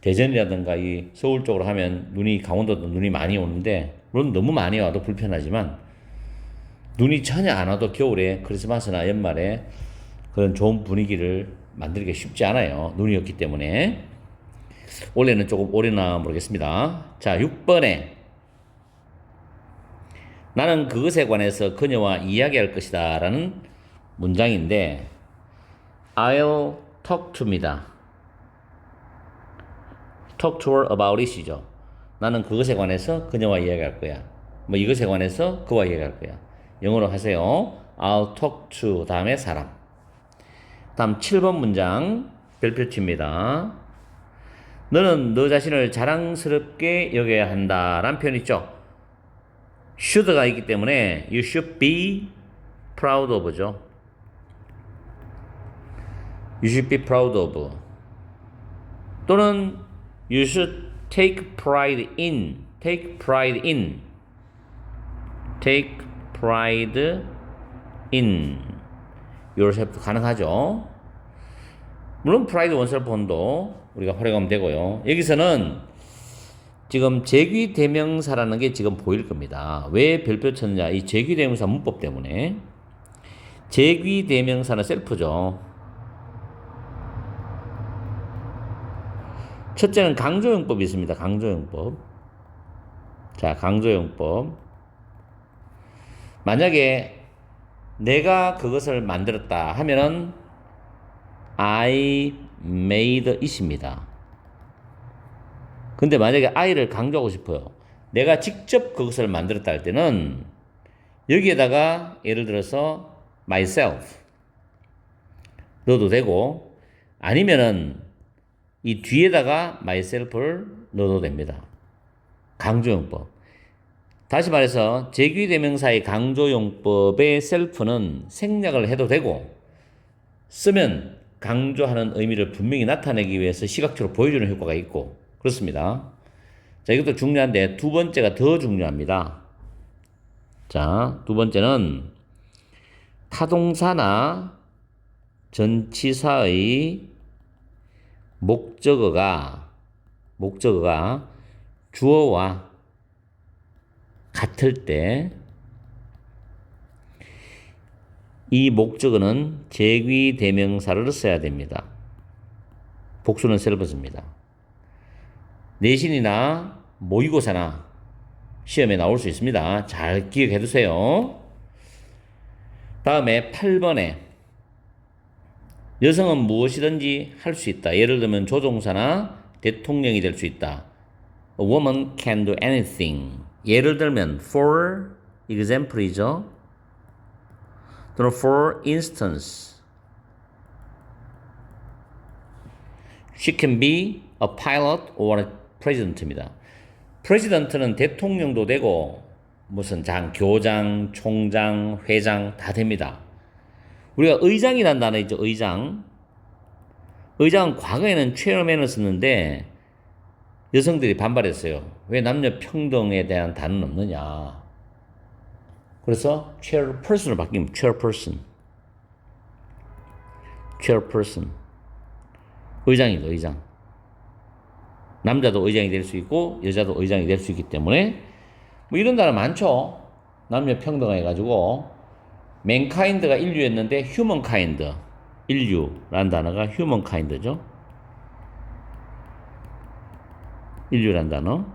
대전이라든가 이 서울 쪽으로 하면 눈이 강원도도 눈이 많이 오는데 물론 너무 많이 와도 불편하지만 눈이 전혀 안 와도 겨울에 크리스마스나 연말에 그런 좋은 분위기를 만들기 쉽지 않아요. 눈이 없기 때문에. 올해는 조금 오래나 모르겠습니다. 자, 6번에 나는 그것에 관해서 그녀와 이야기할 것이다 라는 문장인데 I'll talk to입니다. talk to her about it이죠. 나는 그것에 관해서 그녀와 이야기할 거야. 뭐 이것에 관해서 그와 이야기할 거야. 영어로 하세요. I'll talk to 다음에 사람. 다음 7번 문장 별표치입니다. 너는 너 자신을 자랑스럽게 여겨야 한다 라는 표현 있죠. should가 있기 때문에 you should be proud of죠. You should be proud of. 또는 you should take pride in. take pride in. take pride in yourself 가능하죠. 물론 pride oneself도 우리가 활용하면 되고요. 여기서는 지금 제귀 대명사라는 게 지금 보일 겁니다. 왜 별표 쳤느냐? 이 제귀 대명사 문법 때문에. 제귀 대명사는 셀프죠. 첫째는 강조용법이 있습니다. 강조용법. 자, 강조용법. 만약에 내가 그것을 만들었다 하면은 I made it입니다. 근데 만약에 I를 강조하고 싶어요. 내가 직접 그것을 만들었다 할 때는 여기에다가 예를 들어서 myself 넣어도 되고 아니면은 이 뒤에다가 myself를 넣어도 됩니다. 강조용법. 다시 말해서 제귀대명사의 강조용법의 self는 생략을 해도 되고 쓰면 강조하는 의미를 분명히 나타내기 위해서 시각적으로 보여주는 효과가 있고 그렇습니다. 자, 이것도 중요한데 두 번째가 더 중요합니다. 자, 두 번째는 타동사나 전치사의 목적어가 주어와 같을 때 이 목적어는 제귀 대명사를 써야 됩니다. 복수는 셀프입니다. 내신이나 모의고사나 시험에 나올 수 있습니다. 잘 기억해 두세요. 다음에 8번에 여성은 무엇이든지 할 수 있다. 예를 들면 조종사나 대통령이 될 수 있다. A woman can do anything. 예를 들면 for example이죠. 또는 for instance. She can be a pilot or a president입니다. president는 대통령도 되고 무슨 교장, 총장, 회장 다 됩니다. 우리가 의장이라는 단어 있죠. 의장. 의장은 과거에는 chairman을 썼는데 여성들이 반발했어요. 왜 남녀 평등에 대한 단어는 없느냐. 그래서 chairperson을 바뀌면 chairperson. 의장이죠, 의장. 남자도 의장이 될 수 있고 여자도 의장이 될 수 있기 때문에 뭐 이런 단어 많죠. 남녀 평등해가지고 mankind가 인류였는데 humankind, 인류라는 단어가 humankind죠. 인류란 단어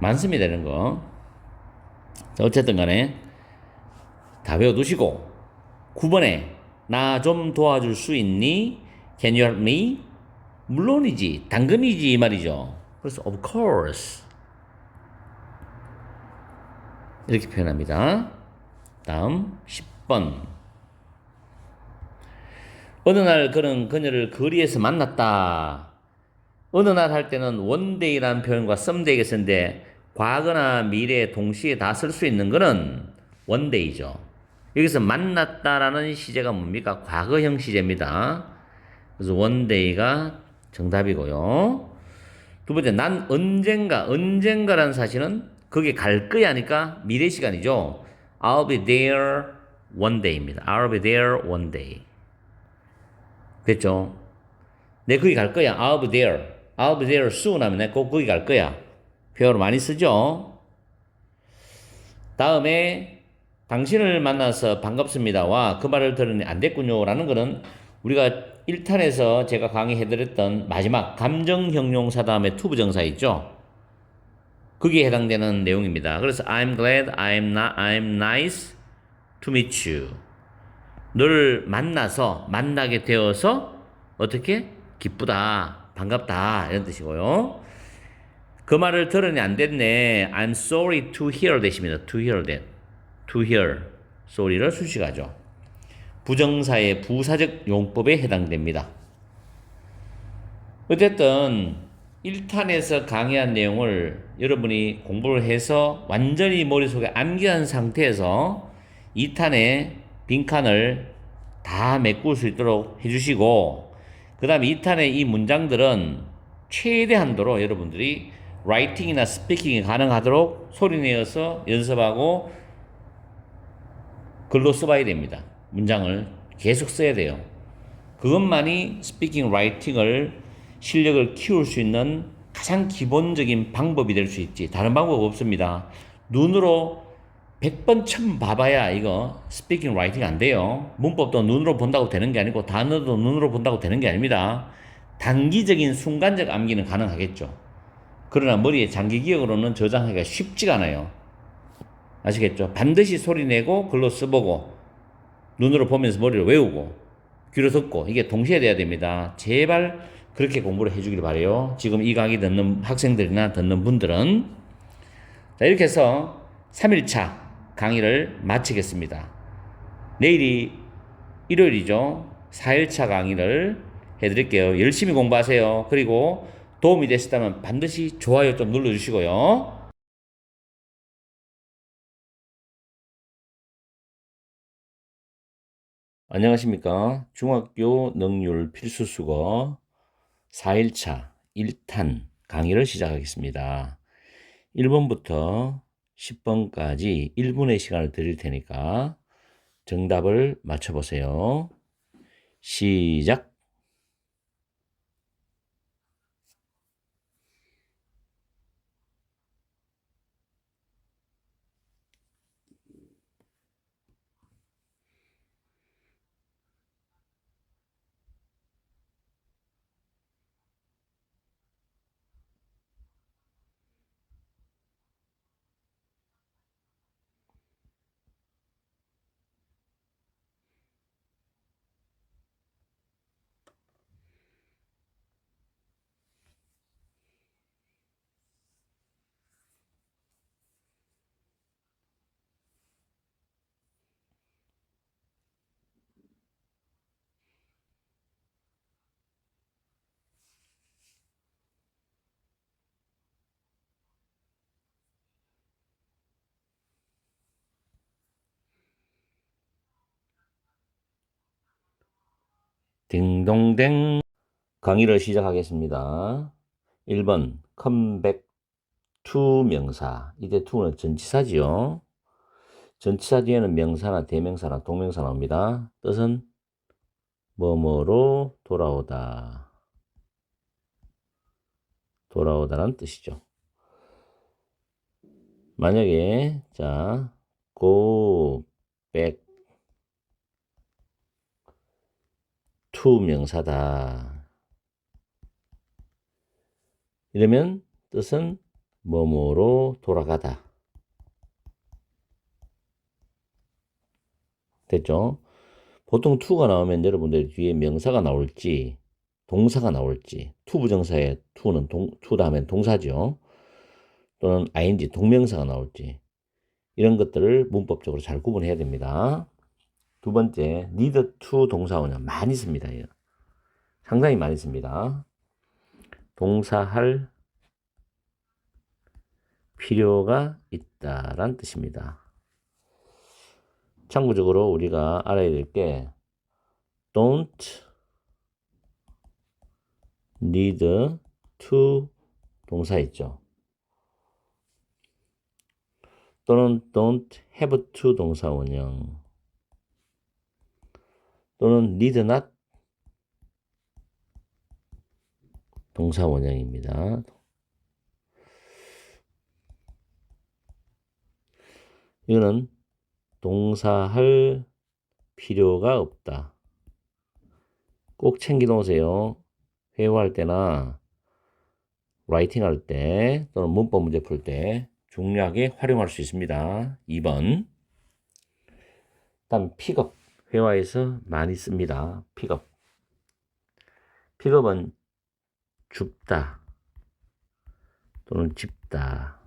많습니다. 이런 거. 자, 어쨌든 간에 다 외워두시고 9번에 나 좀 도와줄 수 있니? Can you help me? 물론이지, 당근이지 이 말이죠. 그래서 of course 이렇게 표현합니다. 다음 10번 어느 날 그는 그녀를 거리에서 만났다. 어느 날 할 때는 one day라는 표현과 someday 쓰는데 과거나 미래 동시에 다 쓸 수 있는 거는 one day죠. 여기서 만났다라는 시제가 뭡니까? 과거형 시제입니다. 그래서 one day가 정답이고요. 두 번째, 난 언젠가라는 사실은 거기 갈 거야 하니까 미래 시간이죠. I'll be there one day입니다. I'll be there one day. 됐죠? 내 거기 갈 거야. I'll be there. I'll be there soon 하면 내 꼭 거기 갈 거야. 표현을 많이 쓰죠? 다음에 당신을 만나서 반갑습니다와 그 말을 들으니 안 됐군요 라는 거는 우리가 1탄에서 제가 강의해드렸던 마지막 감정형용사 다음에 투부정사 있죠? 거기에 해당되는 내용입니다. 그래서 I'm glad I'm nice to meet you. 너를 만나게 되어서 어떻게? 기쁘다, 반갑다 이런 뜻이고요. 그 말을 들으니 안 됐네. I'm sorry to hear that입니다. to hear that. to hear. sorry를 수식하죠. 부정사의 부사적 용법에 해당됩니다. 어쨌든 1탄에서 강의한 내용을 여러분이 공부를 해서 완전히 머릿속에 암기한 상태에서 2탄의 빈칸을 다 메꿀 수 있도록 해주시고 그 다음에 2탄의 이 문장들은 최대한도로 여러분들이 라이팅이나 스피킹이 가능하도록 소리내어서 연습하고 글로 써봐야 됩니다. 문장을 계속 써야 돼요. 그것만이 스피킹, 라이팅을 실력을 키울 수 있는 가장 기본적인 방법이 될 수 있지. 다른 방법 없습니다. 눈으로 100번 1000번 봐봐야 이거 스피킹, 라이팅 안 돼요. 문법도 눈으로 본다고 되는 게 아니고 단어도 눈으로 본다고 되는 게 아닙니다. 단기적인 순간적 암기는 가능하겠죠. 그러나 머리에 장기 기억으로는 저장하기가 쉽지가 않아요. 아시겠죠? 반드시 소리내고 글로 써보고 눈으로 보면서 머리를 외우고 귀로 듣고 이게 동시에 돼야 됩니다. 제발 그렇게 공부를 해주길 바래요. 지금 이 강의 듣는 학생들이나 듣는 분들은. 자, 이렇게 해서 3일차 강의를 마치겠습니다. 내일이 일요일이죠. 4일차 강의를 해드릴게요. 열심히 공부하세요. 그리고 도움이 되셨다면 반드시 좋아요 좀 눌러주시고요. 안녕하십니까. 중학교 능률 필수수거 4일차 1탄 강의를 시작하겠습니다. 1번부터 10번까지 1분의 시간을 드릴 테니까 정답을 맞춰보세요. 시작. 딩동댕. 강의를 시작하겠습니다. 1번 컴백 투 명사. 이때 투는 전치사지요. 전치사 뒤에는 명사나 대명사나 동명사 나옵니다. 뜻은 뭐뭐로 돌아오다. 돌아오다라는 뜻이죠. 만약에 자 go back to 명사다. 이러면 뜻은 뭐뭐로 돌아가다. 됐죠? 보통 to가 나오면 여러분들 뒤에 명사가 나올지 동사가 나올지 to 부정사의 to는 to 다음엔 동사죠. 또는 ing 동명사가 나올지 이런 것들을 문법적으로 잘 구분해야 됩니다. 두 번째 need to 동사원은 많이 씁니다. 상당히 많이 씁니다. 동사할 필요가 있다란 뜻입니다. 참고적으로 우리가 알아야 될 게 don't need to 동사 있죠. 또는 don't have to 동사 원형. 또는 need not 동사 원형입니다. 이거는 동사할 필요가 없다. 꼭 챙겨 놓으세요. 회화할 때나 라이팅 할 때 또는 문법 문제 풀 때 중요하게 활용할 수 있습니다. 2번. 다음 픽업. 회화에서 많이 씁니다. 픽업. 픽업은 줍다 또는 집다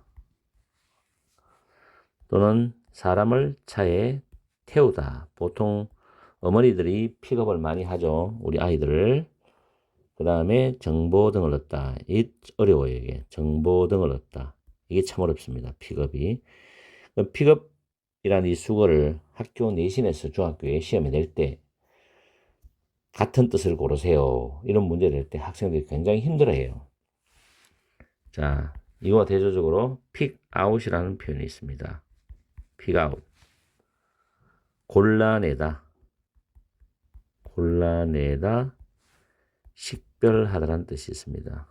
또는 사람을 차에 태우다. 보통 어머니들이 픽업을 많이 하죠. 우리 아이들을. 그 다음에 정보 등을 얻다. 이게 어려워요. 이게 정보 등을 얻다. 이게 참 어렵습니다. 픽업이. 픽업이라는 이 수거를 학교 내신에서 중학교에 시험에 낼 때 같은 뜻을 고르세요. 이런 문제를 낼 때 학생들이 굉장히 힘들어해요. 자, 이거와 대조적으로 pick out이라는 표현이 있습니다. pick out. 골라내다. 골라내다. 식별하다라는 뜻이 있습니다.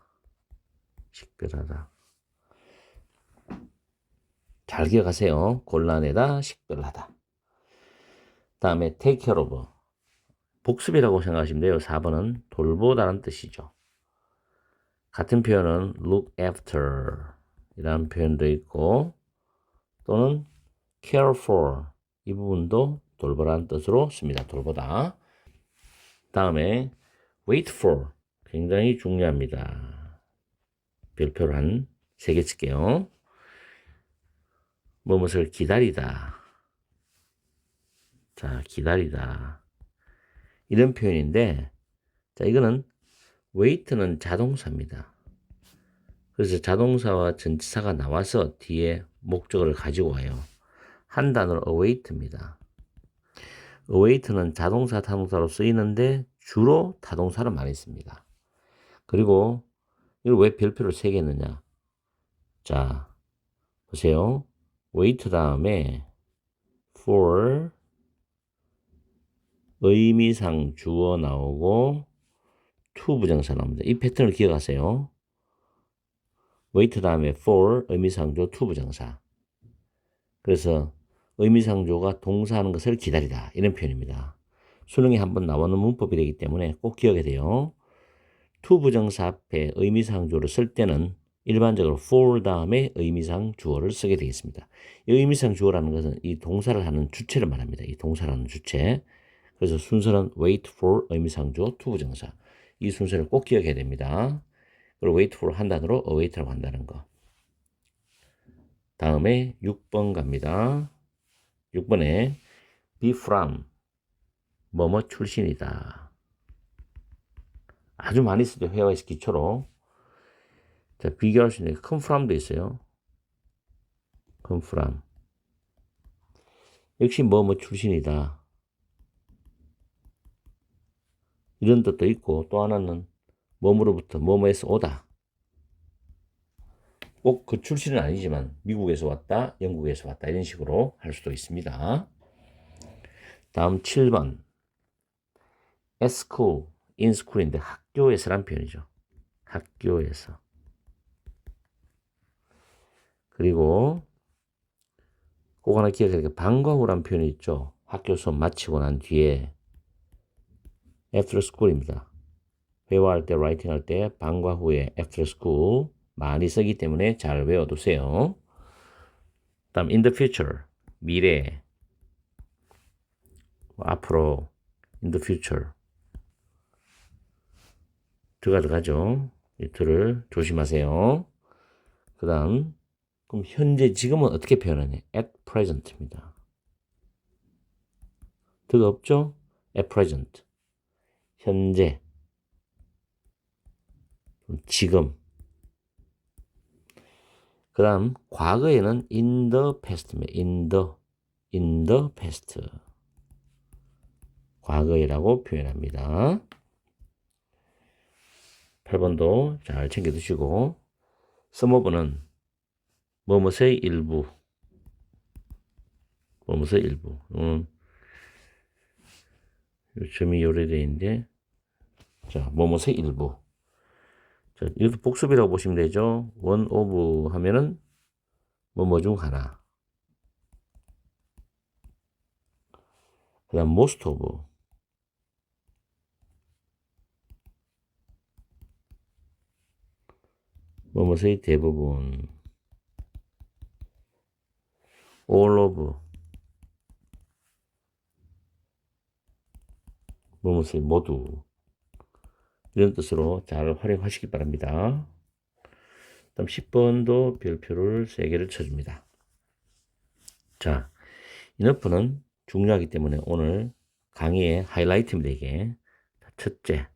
식별하다. 잘 기억하세요. 골라내다, 식별하다. 다음에 take care of. 복습이라고 생각하시면 돼요. 4번은 돌보다라는 뜻이죠. 같은 표현은 look after 이라는 표현도 있고 또는 care for 이 부분도 돌보라는 뜻으로 씁니다. 돌보다. 다음에 wait for 굉장히 중요합니다. 별표를 한 3개 칠게요. 무엇을 기다리다. 자, 기다리다. 이런 표현인데, 자, 이거는 wait는 자동사입니다. 그래서 자동사와 전치사가 나와서 뒤에 목적어를 가지고 와요. 한 단어로 await입니다. await는 자동사, 타동사로 쓰이는데 주로 타동사를 많이 씁니다. 그리고 이걸 왜 별표를 3개 넣냐? 자, 보세요. wait 다음에 for 의미상 주어 나오고 to 부정사 나옵니다. 이 패턴을 기억하세요. wait 다음에 for 의미상조 to 부정사. 그래서 의미상조가 동사하는 것을 기다리다 이런 표현입니다. 수능에 한번 나오는 문법이 되기 때문에 꼭 기억해야 돼요. to 부정사 앞에 의미상조를 쓸 때는 일반적으로 for 다음에 의미상 주어를 쓰게 되겠습니다. 이 의미상 주어라는 것은 이 동사를 하는 주체를 말합니다. 이 동사라는 주체. 그래서 순서는 wait for 의미상 주어 to 부정사. 이 순서를 꼭 기억해야 됩니다. 그리고 wait for 한 단어로 await라고 한다는 거. 다음에 6번 갑니다. 6번에 be from 뭐뭐 출신이다. 아주 많이 쓰죠. 회화에서 기초로. 자, 비교할 수 있는 come from도 있어요. come from. 역시 뭐뭐 출신이다. 이런 뜻도 있고 또 하나는 뭐뭐로부터 뭐뭐에서 오다. 꼭 그 출신은 아니지만 미국에서 왔다, 영국에서 왔다 이런 식으로 할 수도 있습니다. 다음 7번. at school, in school인데 학교에서란 표현이죠. 학교에서. 그리고 꼭 하나 기억해야 될 게 방과 후란 표현이 있죠. 학교 수업 마치고 난 뒤에 after school입니다. 회화할 때, 라이팅 할 때 방과 후에 after school 많이 쓰기 때문에 잘 외워두세요. 다음 in the future, 미래, 앞으로 in the future 들어가죠. 이 틀을 조심하세요. 그 다음 그럼 현재 지금은 어떻게 표현하냐? at present입니다. 드가 없죠? at present 현재 지금. 그 다음 과거에는 in the past입니다. in the past 과거에라고 표현합니다. 8번도 잘 챙겨 두시고 sumof는 뭐뭐의 일부, 뭐뭐의 일부. 점이 요래돼 있는데, 자, 뭐뭐의 일부. 자, 이것도 복습이라고 보시면 되죠. one of 하면은 뭐뭐 중 하나. 그 다음 most of. 뭐뭐의 대부분. all of. 뭐뭐의 모두. 이런 뜻으로 잘 활용하시기 바랍니다. 다음 10번도 별표를 3개를 쳐줍니다. 자, enough는 중요하기 때문에 오늘 강의의 하이라이트입니다, 이게. 첫째,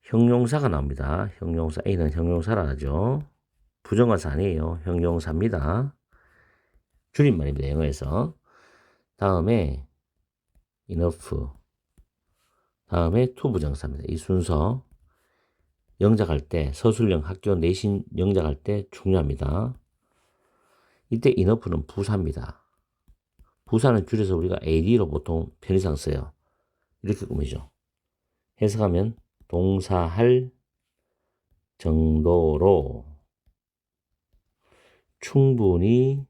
형용사가 나옵니다. 형용사, A는 형용사라 하죠. 부정관사 아니에요. 형용사입니다. 줄임말입니다, 영어에서. 다음에 enough, 다음에 to 부정사입니다. 이 순서 영작할 때, 서술형, 학교, 내신 영작할 때 중요합니다. 이때 enough는 부사입니다. 부사는 줄여서 우리가 AD로 보통 편의상 써요. 이렇게 꾸미죠. 해석하면 동사할 정도로 충분히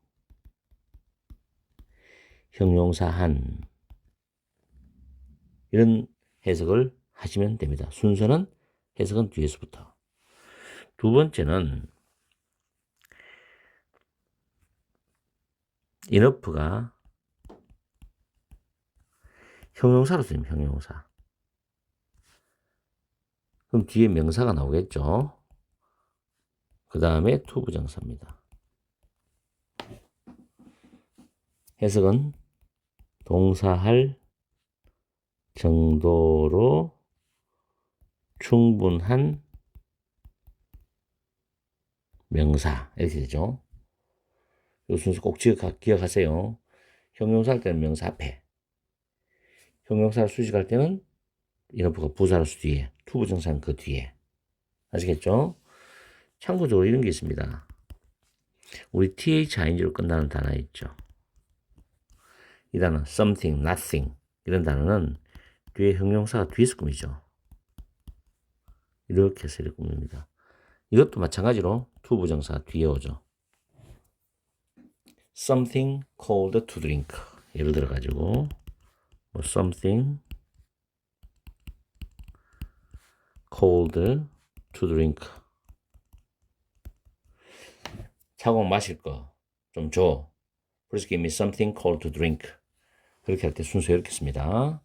형용사한, 이런 해석을 하시면 됩니다. 순서는 해석은 뒤에서부터. 두 번째는 enough가 형용사로 쓰입니다. 형용사. 그럼 뒤에 명사가 나오겠죠. 그 다음에 to 부정사입니다. 해석은 동사할 정도로 충분한 명사, 이렇게 되죠. 이 순서 꼭 기억하세요. 형용사 할 때는 명사 앞에, 형용사를 수식할 때는 enough가 부사로 수 뒤에, to 부정사는 그 뒤에. 아시겠죠? 참고적으로 이런 게 있습니다. 우리 thing로 끝나는 단어 있죠. 이 단어 something, nothing 이런 단어는 뒤에 형용사가 뒤에서 꾸미죠. 이렇게 해서 이렇게 꾸밉니다. 이것도 마찬가지로 to 부정사 뒤에 오죠. something cold to drink. 예를 들어 가지고 뭐 something cold to drink. 차가운 마실 거 좀 줘. Please give me something cold to drink. 그렇게 할 때 순서 이렇게 씁니다.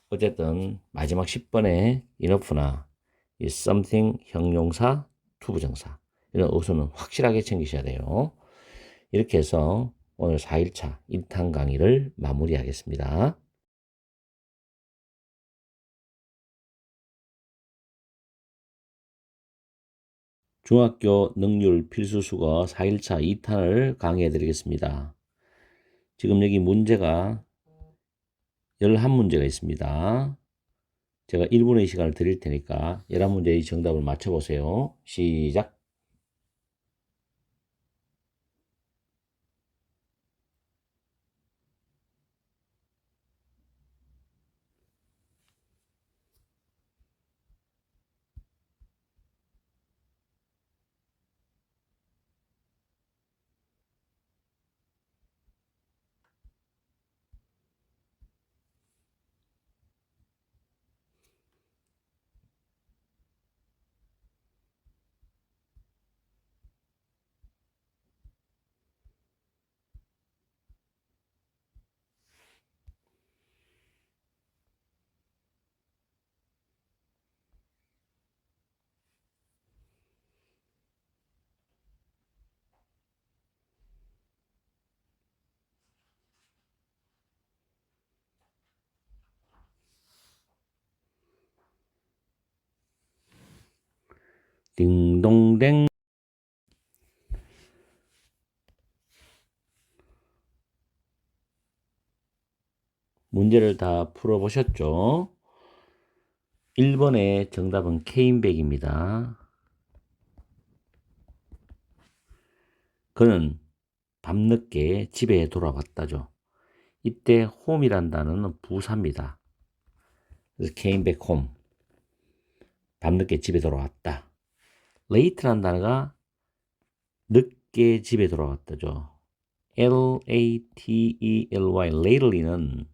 어쨌든 마지막 10번에 enough나 이 something 형용사 to 부정사 이런 어순은 확실하게 챙기셔야 돼요. 이렇게 해서 오늘 4일차 1탄 강의를 마무리하겠습니다. 중학교 능률 필수수거 4일차 2탄을 강의해 드리겠습니다. 지금 여기 문제가 11문제가 있습니다. 제가 1분의 시간을 드릴 테니까 11문제의 정답을 맞춰보세요. 시작! 딩동댕. 문제를 다 풀어보셨죠? 1번의 정답은 K인백입니다. 그는 밤늦게 집에 돌아왔다죠. 이때 home이란 단어는 부사입니다. 그래서 came back home. 밤늦게 집에 돌아왔다. late란 단어가 늦게 집에 돌아왔다죠. L-A-T-E-L-Y, lately는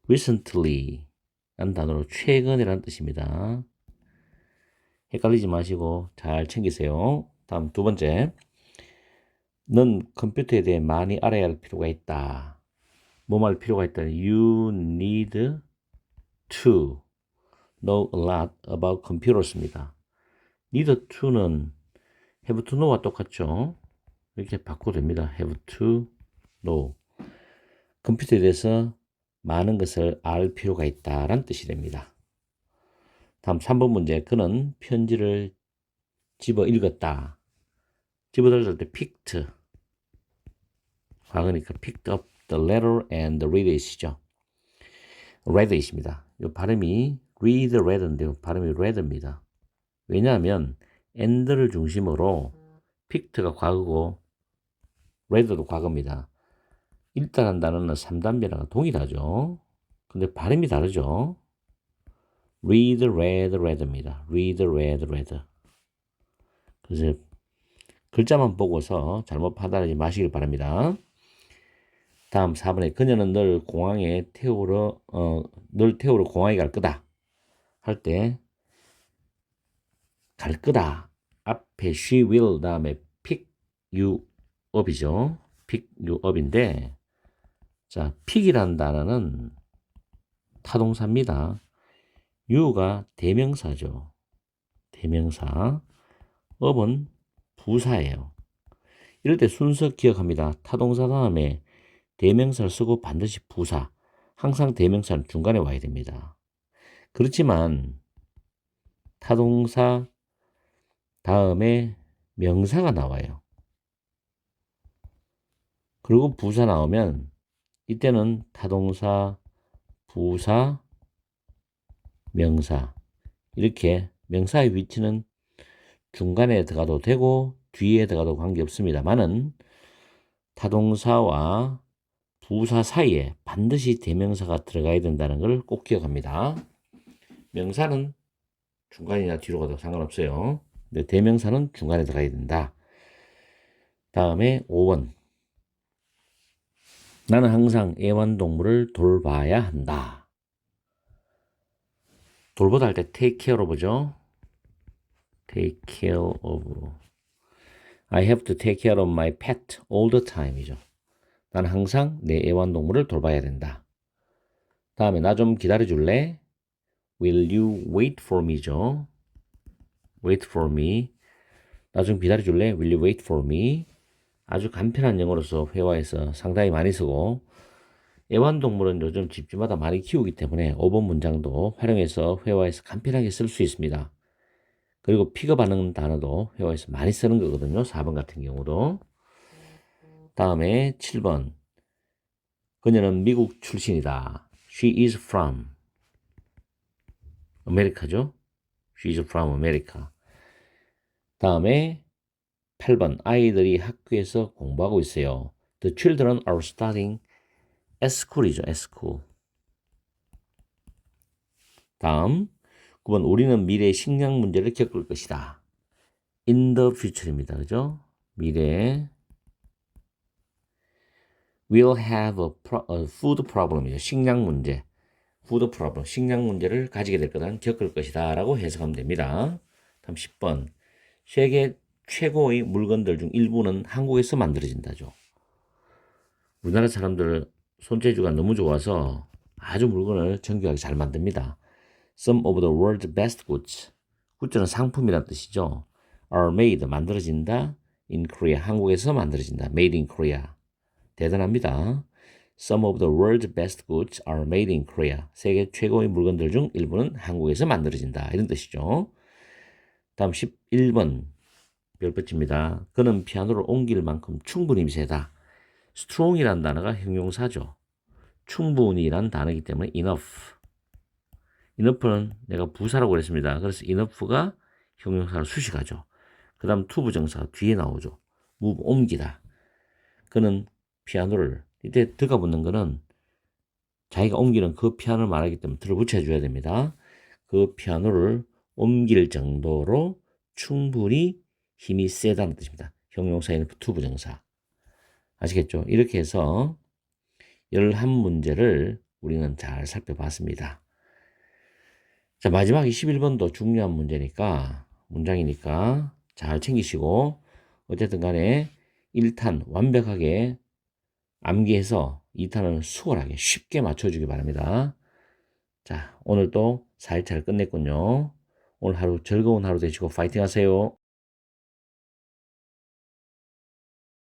recently 라는 단어로 최근이라는 뜻입니다. 헷갈리지 마시고 잘 챙기세요. 다음 두 번째. 넌 컴퓨터에 대해 많이 알아야 할 필요가 있다. 뭐뭐 할 필요가 있다. You need to know a lot about computers입니다. need to는 have to know와 똑같죠. 이렇게 바꿔도 됩니다. have to know. 컴퓨터에 대해서 많은 것을 알 필요가 있다라는 뜻이 됩니다. 다음 3번 문제. 그는 편지를 집어 읽었다. 집어들었을 때 picked. 과거니까 picked up the letter and read it이죠. read it입니다. 이 발음이 read, read인데요. 발음이 read입니다. 왜냐하면 and를 중심으로 picked가 과거고 read도 과거입니다. 읽다는 단어는 3단변하고 동일하죠. 근데 발음이 다르죠. read, read, read입니다. read, read, read. 그래서 글자만 보고서 잘못 판단하지 마시길 바랍니다. 다음 4번에 그녀는 널 태우러 공항에 갈 거다. 할 때 갈 거다. 앞에 she will 다음에 pick you up이죠. pick you up인데 자, pick이라는 단어는 타동사입니다. you가 대명사죠. 대명사. up은 부사예요. 이럴 때 순서 기억합니다. 타동사 다음에 대명사를 쓰고 반드시 부사. 항상 대명사는 중간에 와야 됩니다. 그렇지만 타동사 다음에 명사가 나와요. 그리고 부사 나오면 이때는 타동사, 부사, 명사. 이렇게 명사의 위치는 중간에 들어가도 되고 뒤에 들어가도 관계없습니다만은 타동사와 부사 사이에 반드시 대명사가 들어가야 된다는 걸 꼭 기억합니다. 명사는 중간이나 뒤로 가도 상관없어요. 근데 대명사는 중간에 들어가야 된다. 다음에 5번. 나는 항상 애완동물을 돌봐야 한다. 돌보다 할 때 take care of죠. take care of. I have to take care of my pet all the time이죠. 나는 항상 내 애완동물을 돌봐야 된다. 다음에 나 좀 기다려줄래? Will you wait for me죠. wait for me. 나 좀 기다려줄래? Will you wait for me? 아주 간편한 영어로서 회화에서 상당히 많이 쓰고 애완동물은 요즘 집집마다 많이 키우기 때문에 5번 문장도 활용해서 회화에서 간편하게 쓸 수 있습니다. 그리고 픽업하는 단어도 회화에서 많이 쓰는 거거든요. 4번 같은 경우도. 다음에 7번. 그녀는 미국 출신이다. She is from America죠. She is from America. 다음에 8번. 아이들이 학교에서 공부하고 있어요. The children are studying at school이죠. at school. 다음 9번. 우리는 미래의 식량 문제를 겪을 것이다. In the future입니다. 그죠? 미래에 will have a food problem이죠. 식량 문제. food problem. 식량 문제를 가지게 될 거다. 겪을 것이다. 라고 해석하면 됩니다. 다음 10번. 세계 최고의 물건들 중 일부는 한국에서 만들어진다죠. 우리나라 사람들 손재주가 너무 좋아서 아주 물건을 정교하게 잘 만듭니다. Some of the world's best goods. 굿즈는 상품이란 뜻이죠. are made, 만들어진다. in Korea, 한국에서 만들어진다. made in Korea. 대단합니다. Some of the world's best goods are made in Korea. 세계 최고의 물건들 중 일부는 한국에서 만들어진다. 이런 뜻이죠. 다음 11번 별표입니다. 그는 피아노를 옮길 만큼 충분히 미세다. strong이라는 단어가 형용사죠. 충분히라는 단어이기 때문에 enough. enough는 내가 부사라고 그랬습니다. 그래서 enough가 형용사로 수식하죠. 그 다음 투부 정사가 뒤에 나오죠. move, 옮기다. 그는 피아노를, 이때 들어가 붙는 거는 자기가 옮기는 그 피아노를 말하기 때문에 들어 붙여줘야 됩니다. 그 피아노를 옮길 정도로 충분히 힘이 세다는 뜻입니다. 형용사인 투부 정사. 아시겠죠? 이렇게 해서 11문제를 우리는 잘 살펴봤습니다. 자, 마지막 21번도 중요한 문장이니까 잘 챙기시고, 어쨌든 간에 1탄 완벽하게 암기해서 2탄은 수월하게 쉽게 맞춰주기 바랍니다. 자, 오늘도 4일차를 끝냈군요. 오늘 하루 즐거운 하루 되시고 파이팅 하세요.